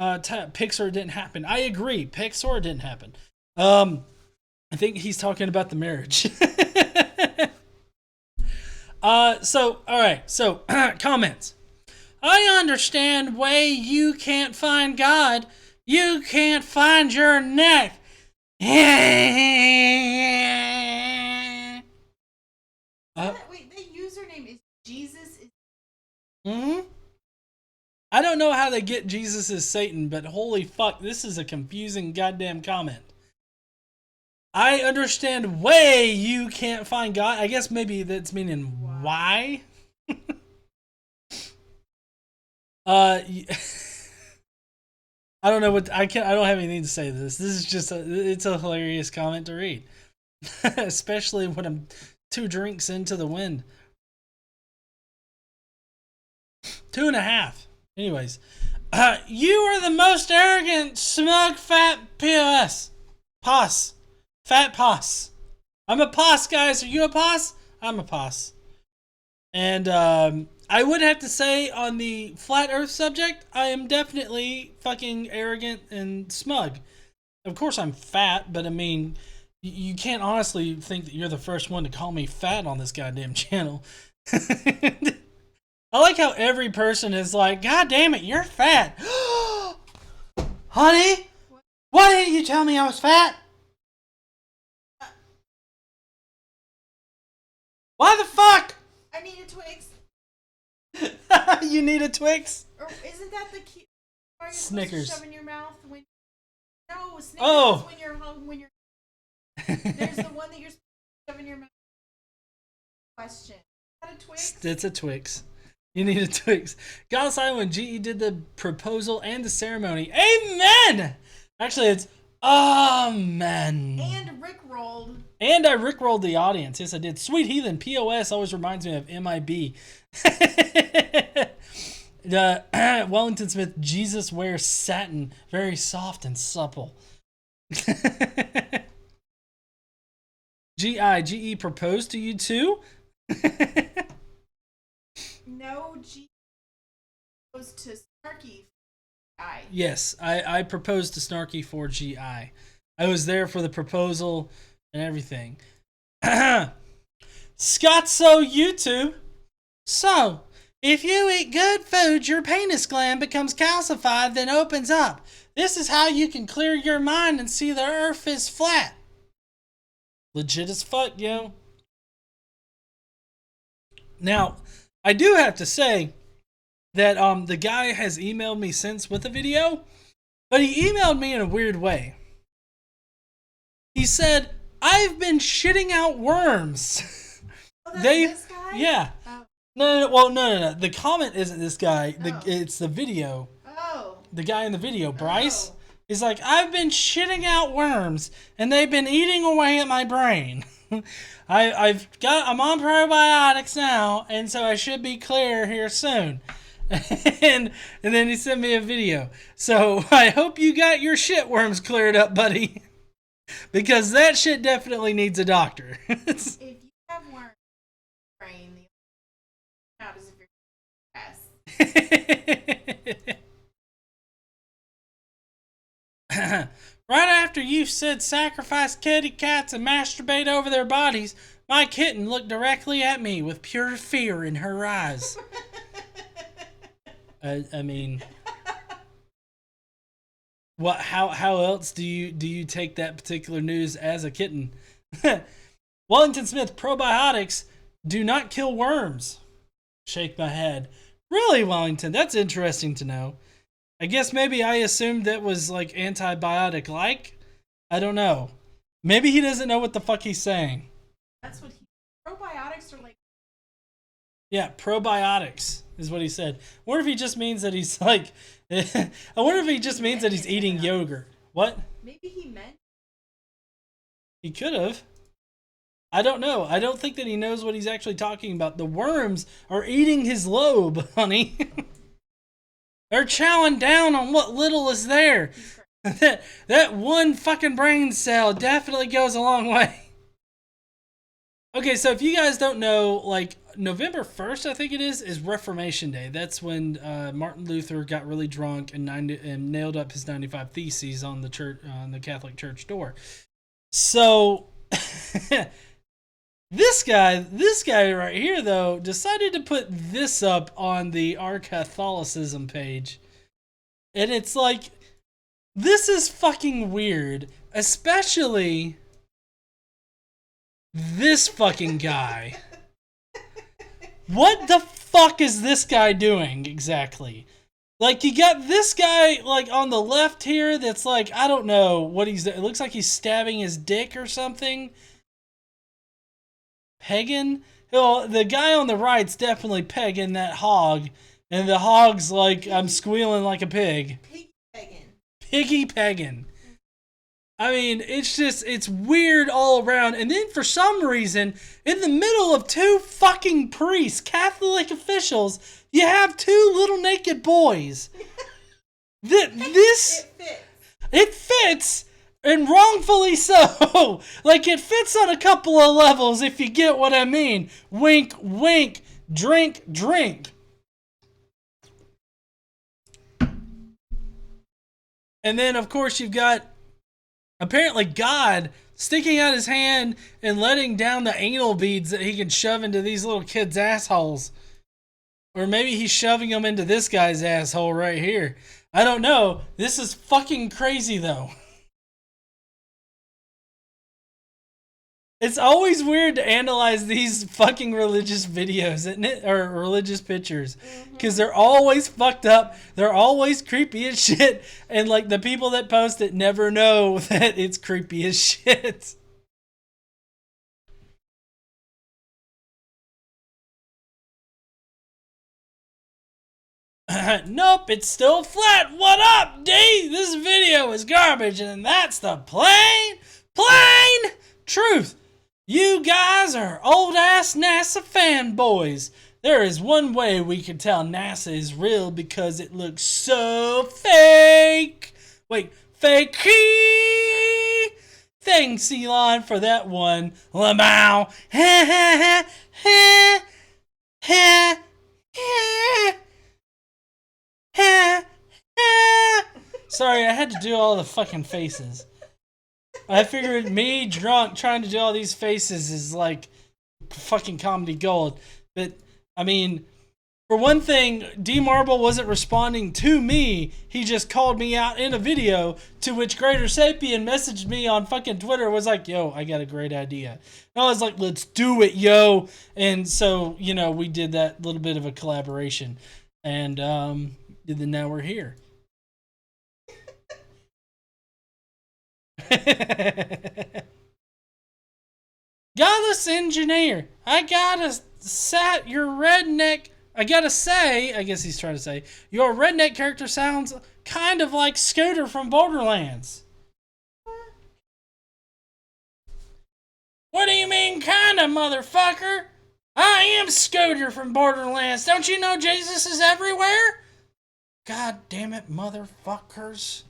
Pixar didn't happen. I agree. Pixar didn't happen. I think he's talking about the marriage. So, comments. I understand why you can't find God. You can't find your neck. Wait, the username is Jesus. I don't know how they get Jesus is Satan, but holy fuck, this is a confusing goddamn comment. I understand why you can't find God. I guess maybe that's meaning why. I don't know what I don't have anything to say to this. This is just it's a hilarious comment to read, especially when I'm 2 drinks into the wind. 2.5. Anyways, you are the most arrogant, smug, fat POS. Pos. Fat pos. I'm a pos, guys. Are you a pos? I'm a pos. And I would have to say on the flat earth subject, I am definitely fucking arrogant and smug. Of course I'm fat, but I mean, you can't honestly think that you're the first one to call me fat on this goddamn channel. I like how every person is like, God damn it, you're fat. Honey, why didn't you tell me I was fat? Why the fuck? I need a Twix. You need a Twix? Or isn't that the key? Snickers. Shove in your mouth when... No, Snickers Oh. is when you're hung. When you're... There's the one that you're supposed to shove in your mouth. question. Is that a Twix? It's a Twix. You need a Twix. Godless Island, GE did the proposal and the ceremony. Amen! Actually, it's amen. And Rick rolled. And I rickrolled the audience. Yes, I did. Sweet Heathen, POS always reminds me of MIB. Wellington Smith, Jesus wears satin, very soft and supple. GE proposed to you too? No, G goes to Snarky. Yes, I proposed to Snarky for GI. I was there for the proposal and everything. Scott, so YouTube. So, if you eat good food, your penis gland becomes calcified, then opens up. This is how you can clear your mind and see the earth is flat. Legit as fuck, yo. Now, I do have to say that the guy has emailed me since with a video, but he emailed me in a weird way. He said, I've been shitting out worms. Oh, that's this guy? Yeah. Oh. No. The comment isn't this guy. Oh. It's the video. Oh. The guy in the video, Bryce. Oh. He's like, I've been shitting out worms, and they've been eating away at my brain. I'm on probiotics now, and so I should be clear here soon. and then he sent me a video. So I hope you got your shit worms cleared up, buddy. Because that shit definitely needs a doctor. If you have worms in your brain, the out is if you're Right after you said sacrifice kitty cats and masturbate over their bodies, my kitten looked directly at me with pure fear in her eyes. I mean, what? How else do you take that particular news as a kitten? Wellington Smith, probiotics do not kill worms. Shake my head. Really, Wellington? That's interesting to know. I guess maybe I assumed that was like antibiotic-like. I don't know. Maybe he doesn't know what the fuck he's saying. That's what probiotics are like. Yeah, probiotics is what he said. I wonder if he just means that he's like. I wonder if he just means that he's eating yogurt. What? Maybe he meant. He could have. I don't know. I don't think that he knows what he's actually talking about. The worms are eating his lobe, honey. They're chowing down on what little is there. That one fucking brain cell definitely goes a long way. Okay, so if you guys don't know, like November 1st, I think it is Reformation Day. That's when Martin Luther got really drunk and nailed up his 95 Theses on the church, on the Catholic Church door. So this guy right here, though, decided to put this up on the Our Catholicism page. And it's like, this is fucking weird. Especially this fucking guy. What the fuck is this guy doing exactly? Like, you got this guy, like, on the left here that's like, I don't know what he's... It looks like he's stabbing his dick or something. Pegging? Well, the guy on the right's definitely pegging that hog. And the hog's like, I'm squealing like a pig. Piggy pegging. Piggy pegging. I mean, it's just, it's weird all around. And then for some reason, in the middle of two fucking priests, Catholic officials, you have two little naked boys. It fits, and wrongfully so. Like, it fits on a couple of levels, if you get what I mean. Wink, wink, drink, drink. And then, of course, you've got apparently God sticking out his hand and letting down the anal beads that he can shove into these little kids' assholes. Or maybe he's shoving them into this guy's asshole right here. I don't know. This is fucking crazy, though. It's always weird to analyze these fucking religious videos, isn't it? Or religious pictures. Because they're always fucked up. They're always creepy as shit. And, like, the people that post it never know that it's creepy as shit. Nope, it's still flat. What up, D? This video is garbage, and that's the plain truth. You guys are old-ass NASA fanboys. There is one way we can tell NASA is real because it looks so fake. Wait, fakey. Thanks, Elon, for that one. Lamau. Ha ha ha ha ha. Sorry, I had to do all the fucking faces. I figured me drunk trying to do all these faces is like fucking comedy gold. But, I mean, for one thing, D Marble wasn't responding to me. He just called me out in a video, to which Greater Sapien messaged me on fucking Twitter, was like, yo, I got a great idea. And I was like, let's do it, yo. And so, you know, we did that little bit of a collaboration. And then now we're here. Godless engineer, I gotta say, I guess he's trying to say, your redneck character sounds kind of like Scooter from Borderlands. What do you mean, kinda, motherfucker? I am Scooter from Borderlands. Don't you know Jesus is everywhere? God damn it, motherfuckers.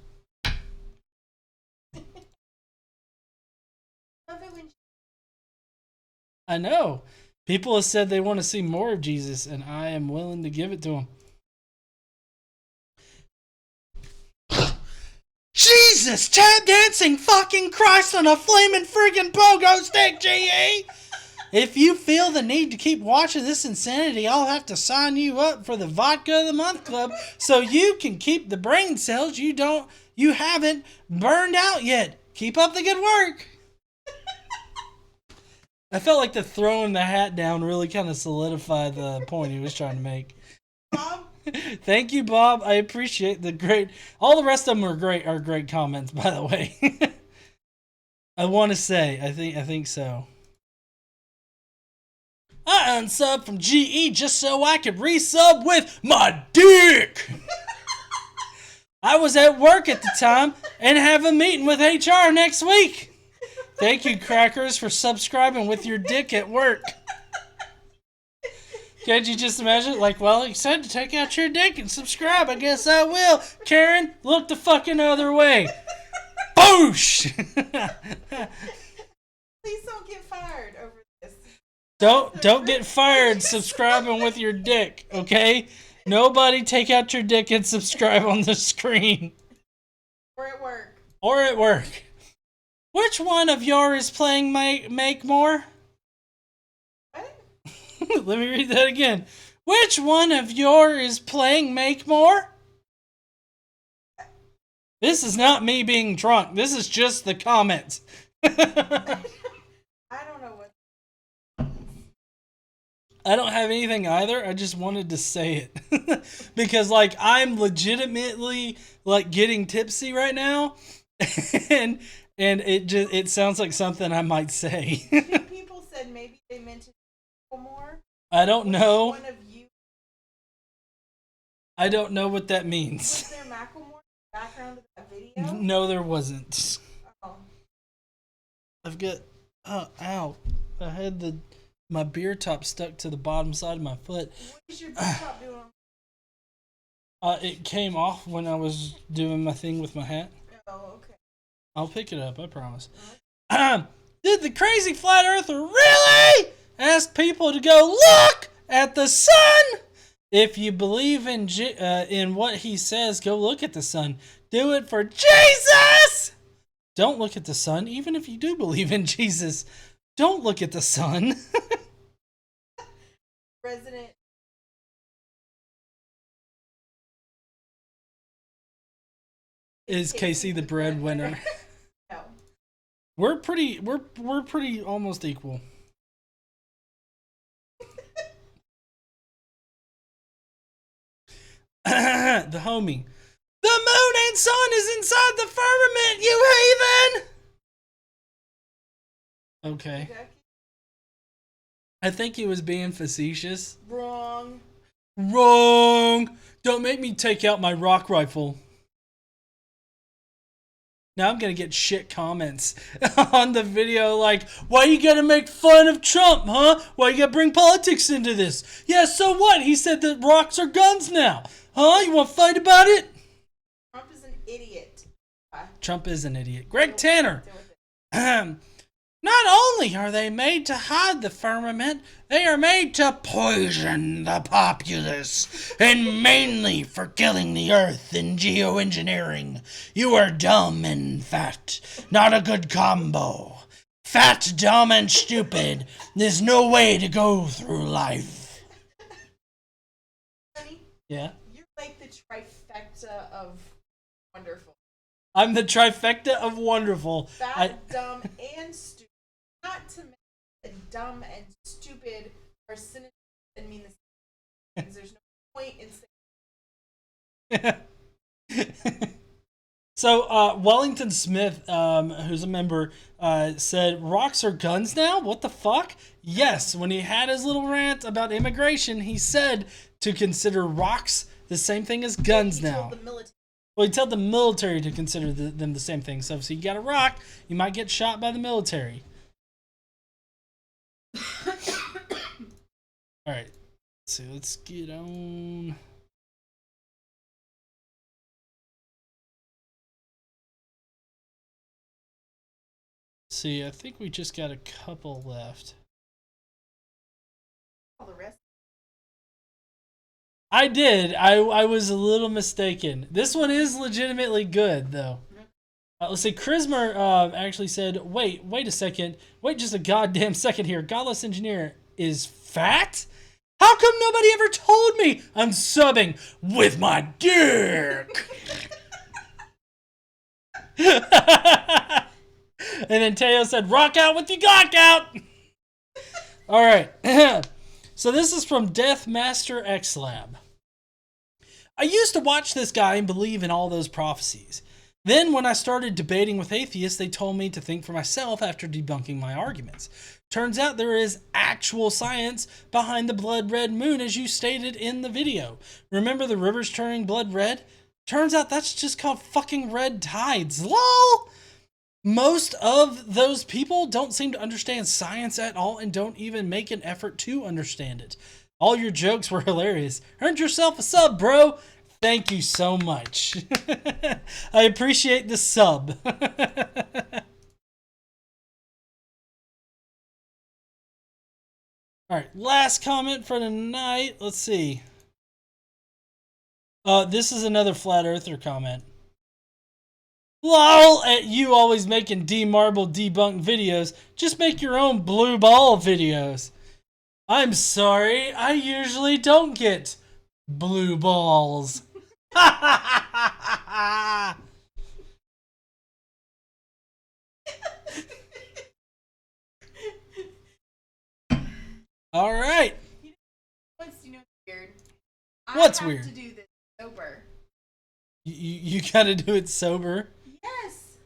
I know. People have said they want to see more of Jesus, and I am willing to give it to them. Jesus, tap dancing fucking Christ on a flaming friggin' pogo stick, GE! If you feel the need to keep watching this insanity, I'll have to sign you up for the Vodka of the Month Club so you can keep the brain cells you haven't burned out yet. Keep up the good work. I felt like the throwing the hat down really kind of solidified the point he was trying to make. Bob? Thank you, Bob. I appreciate the great. All the rest of them are great comments, by the way. I want to say, I think so. I unsubbed from GE just so I could resub with my dick. I was at work at the time and have a meeting with HR next week. Thank you, crackers, for subscribing with your dick at work. Can't you just imagine? Like, well, you said to take out your dick and subscribe. I guess I will. Karen, look the fucking other way. Boosh! Please don't get fired over this. Don't get fired subscribing with your dick, okay? Nobody take out your dick and subscribe on the screen. Or at work. Or at work. Which one of yours is playing Make More? What? Let me read that again. Which one of yours is playing Make More? This is not me being drunk. This is just the comments. I don't know what. I don't have anything either. I just wanted to say it. Because, like, I'm legitimately, like, getting tipsy right now. And it sounds like something I might say. Two people said maybe they meant to more. I don't know. One of you. I don't know what that Was means. there Macklemore in the background of that video? No, there wasn't. Oh. I've got. Oh, ow! I had my beer top stuck to the bottom side of my foot. What is your top doing? It came off when I was doing my thing with my hat. Oh, okay. I'll pick it up, I promise. Did the crazy flat earther really ask people to go look at the sun? If you believe in what he says, go look at the sun. Do it for Jesus! Don't look at the sun, even if you do believe in Jesus. Don't look at the sun. Resident. Is Casey the breadwinner? No. We're pretty almost equal. The homie. The moon and sun is inside the firmament, you heathen! Okay. I think he was being facetious. Wrong. Wrong. Don't make me take out my rock rifle. Now I'm going to get shit comments on the video like, why you got to make fun of Trump, huh? Why you got to bring politics into this? Yeah, so what? He said that rocks are guns now. Huh? You want to fight about it? Trump is an idiot. Trump is an idiot. Greg Tanner. Not only are they made to hide the firmament, they are made to poison the populace, and mainly for killing the earth in geoengineering. You are dumb and fat. Not a good combo. Fat, dumb, and stupid. There's no way to go through life. Honey, Yeah? you're like the trifecta of wonderful. I'm the trifecta of wonderful. Fat, dumb, and stupid. Not to mention that dumb and stupid are synonyms and mean the same things. There's no point in saying. So, Wellington Smith, who's a member, said, rocks are guns now? What the fuck? Yes, when he had his little rant about immigration, he said to consider rocks the same thing as guns now. Told the military. Well, he told the military to consider them the same thing. So if you got a rock, you might get shot by the military. Alright, so let's get on. See, I think we just got a couple left. All the rest. I did. I was a little mistaken. This one is legitimately good, though. Let's see. Chrismer actually said, wait a second. Wait just a goddamn second here. Godless Engineer is fat? How come nobody ever told me? I'm subbing with my dick. And then Teo said, rock out with your cock out. All right. So this is from Death Master X Lab. I used to watch this guy and believe in all those prophecies. Then when I started debating with atheists, they told me to think for myself after debunking my arguments. Turns out there is actual science behind the blood red moon, as you stated in the video. Remember the rivers turning blood red? Turns out that's just called fucking red tides. LOL! Most of those people don't seem to understand science at all and don't even make an effort to understand it. All your jokes were hilarious. Earned yourself a sub, bro. Thank you so much. I appreciate the sub. Alright, last comment for tonight. Let's see. This is another Flat Earther comment. LOL at you always making D-Marble debunk videos. Just make your own blue ball videos. I'm sorry, I usually don't get blue balls. All right. What's weird? What's I weird? have to do this sober. You gotta do it sober. Yes.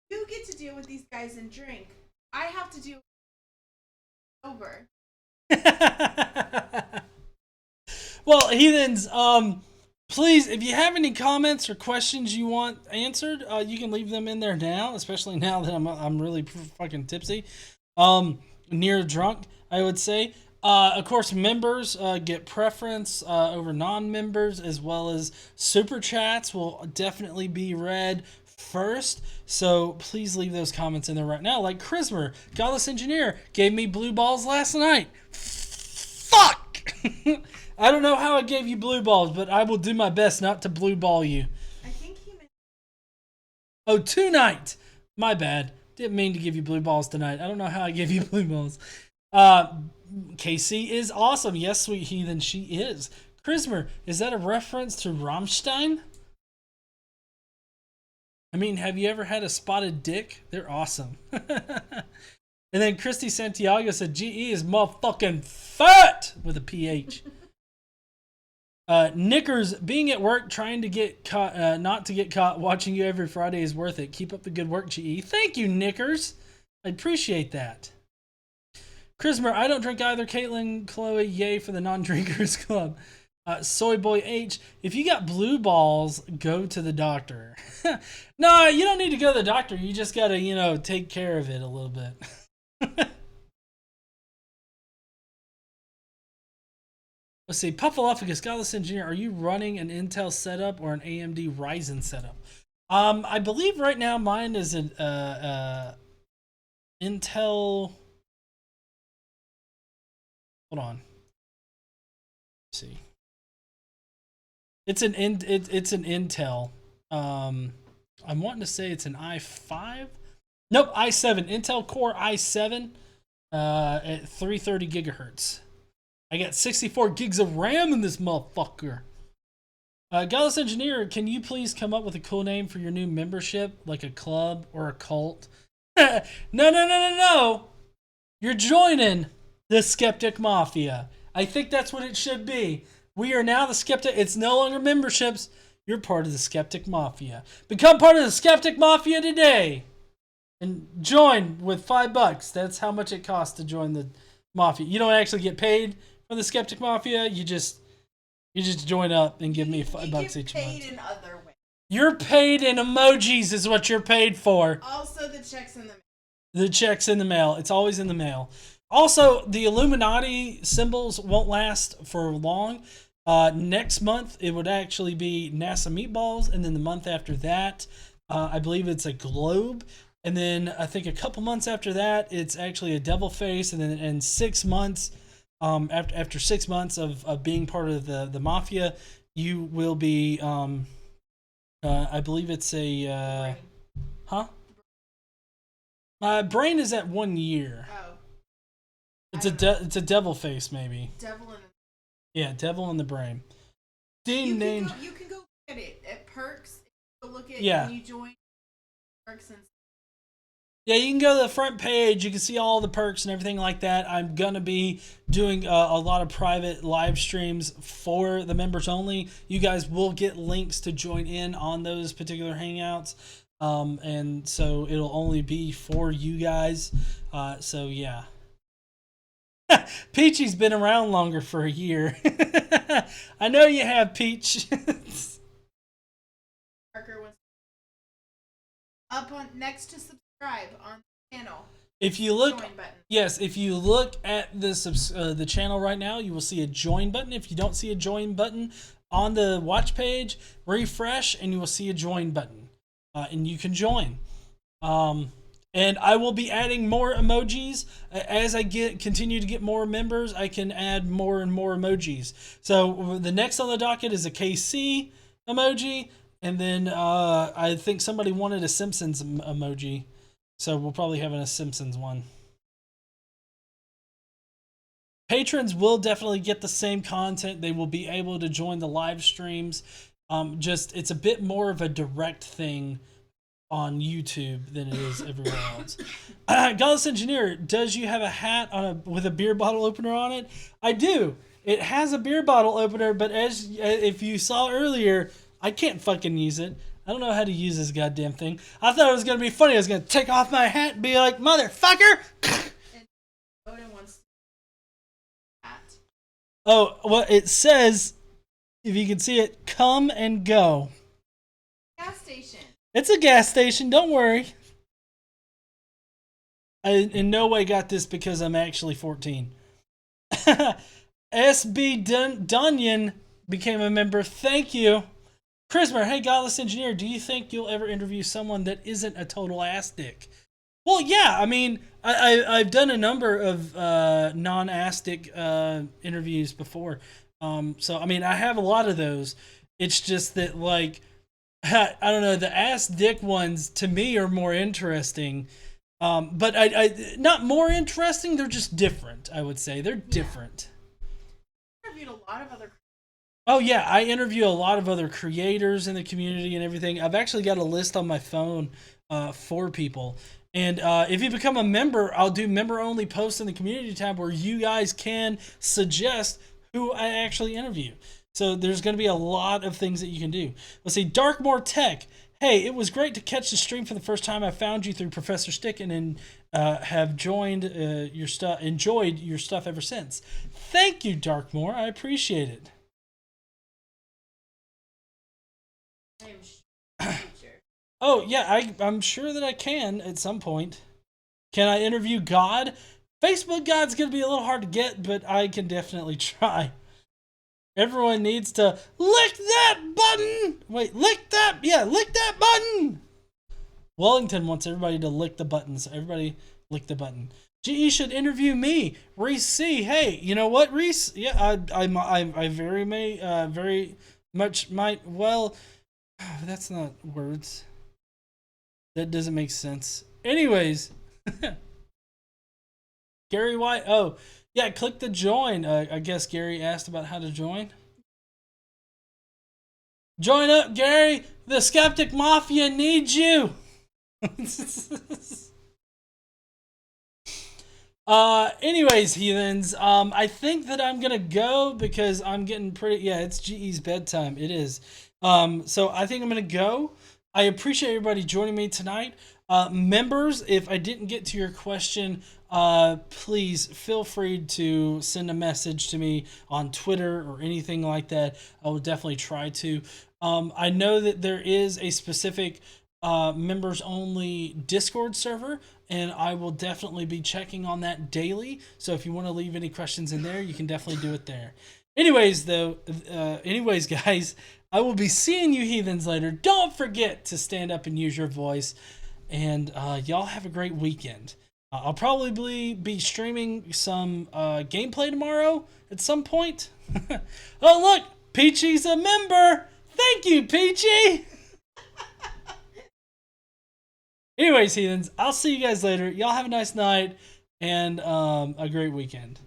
You get to deal with these guys and drink. I have to deal with sober. Well, heathens, please, if you have any comments or questions you want answered, you can leave them in there now, especially now that I'm really fucking tipsy. Near drunk, I would say. Of course, members get preference over non-members, as well as super chats will definitely be read first. So please leave those comments in there right now. Like Chrismer, Godless Engineer, gave me blue balls last night. Fuck! I don't know how I gave you blue balls, but I will do my best not to blue ball you. I think he meant... Oh, tonight! My bad. Didn't mean to give you blue balls tonight. I don't know how I gave you blue balls. Casey is awesome. Yes, sweet heathen, she is. Chrismer, is that a reference to Rammstein? I mean, have you ever had a spotted dick? They're awesome. And then Christy Santiago said, GE is motherfucking fat with a PH. Knickers, being at work, trying to get caught, not to get caught, watching you every Friday is worth it. Keep up the good work, GE. Thank you, Knickers. I appreciate that. Chrismer, I don't drink either. Caitlin, Chloe, yay for the non-drinkers club. Soy Boy H, if you got blue balls, go to the doctor. No, you don't need to go to the doctor. You just got to, take care of it a little bit. Let's see. Puffalophagus, Godless Engineer, are you running an Intel setup or an AMD Ryzen setup? I believe right now mine is an Intel. Hold on. Let's see. It's an Intel. I'm wanting to say it's an i5. Nope, i7. Intel Core i7 at 330 gigahertz. I got 64 gigs of RAM in this motherfucker. Godless Engineer, can you please come up with a cool name for your new membership, like a club or a cult? No. You're joining the Skeptic Mafia. I think that's what it should be. We are now the Skeptic. It's no longer memberships. You're part of the Skeptic Mafia. Become part of the Skeptic Mafia today. And join with $5. That's how much it costs to join the Mafia. You don't actually get paid for the Skeptic Mafia. You just join up and give me $5 each month. Paid in other ways. You're paid in emojis is what you're paid for. Also the checks in the mail. The check's in the mail. It's always in the mail. Also, the Illuminati symbols won't last for long. Next month, it would actually be NASA meatballs. And then the month after that, I believe it's a globe. And then I think a couple months after that, it's actually a devil face. And then in 6 months, after 6 months of being part of the Mafia, you will be, I believe it's a, brain is at 1 year. Oh. It's a devil face, maybe. Devil in the... Yeah, devil in the brain. You can go look at it at perks. Go look at when you join perks and... Yeah, you can go to the front page. You can see all the perks and everything like that. I'm going to be doing a lot of private live streams for the members only. You guys will get links to join in on those particular hangouts. And so it'll only be for you guys. So, yeah. Peachy's been around longer for a year. I know you have, Peach. Parker was up on next to subscribe on the channel. If you look, join button. Yes, if you look at the channel right now, you will see a join button. If you don't see a join button on the watch page, refresh, and you will see a join button, and you can join. And I will be adding more emojis as I continue to get more members. I can add more and more emojis. So the next on the docket is a KC emoji, and then I think somebody wanted a Simpsons emoji, so we'll probably have a Simpsons one. Patrons will definitely get the same content. They will be able to join the live streams. Just it's a bit more of a direct thing on YouTube than it is everywhere else. Godless Engineer, does you have a hat with a beer bottle opener on it? I do. It has a beer bottle opener, but if you saw earlier, I can't fucking use it. I don't know how to use this goddamn thing. I thought it was going to be funny. I was going to take off my hat and be like, motherfucker! And Oda wants hat. Oh, well, it says, if you can see it, come and go. Gas station. It's a gas station, don't worry. I in no way got this because I'm actually 14. SB Dunyan became a member. Thank you. Chrismer, hey, Godless Engineer, do you think you'll ever interview someone that isn't a total ass dick? Well, yeah, I mean, I've done a number of non-ass dick interviews before. So, I mean, I have a lot of those. It's just that, like, I don't know, the ass dick ones to me are more interesting. But I not more interesting, they're just different, I would say. They're different. I interviewed a lot of other... Oh, yeah, I interview a lot of other creators in the community and everything. I've actually got a list on my phone for people. And if you become a member, I'll do member-only posts in the community tab where you guys can suggest who I actually interview. So there's going to be a lot of things that you can do. Let's see, Darkmore Tech. Hey, it was great to catch the stream for the first time. I found you through Professor Stick and have enjoyed your stuff ever since. Thank you, Darkmore. I appreciate it. future. Oh, yeah, I'm sure that I can at some point. Can I interview God? Facebook God's going to be a little hard to get, but I can definitely try. Everyone needs to lick that button. Wait, lick that. Yeah, lick that button. Wellington wants everybody to lick the button, so everybody lick the button. GE should interview me, Reese C. Hey, you know what, Reese? Yeah, I very much might. Well, that's not words. That doesn't make sense. Anyways, Gary White. Oh, yeah, click the join. I guess Gary asked about how to join. Join up, Gary. The Skeptic Mafia needs you. Anyways, heathens, I think that I'm gonna go because I'm getting pretty, yeah, it's GE's bedtime. It is. So I think I'm gonna go. I appreciate everybody joining me tonight. Members, if I didn't get to your question, please feel free to send a message to me on Twitter or anything like that. I will definitely try to. I know that there is a specific members only Discord server, and I will definitely be checking on that daily. So if you want to leave any questions in there, you can definitely do it there. Anyways, guys, I will be seeing you heathens later. Don't forget to stand up and use your voice, and y'all have a great weekend. I'll probably be streaming some gameplay tomorrow at some point. Oh, look, Peachy's a member. Thank you, Peachy. Anyways, heathens, I'll see you guys later. Y'all have a nice night and a great weekend.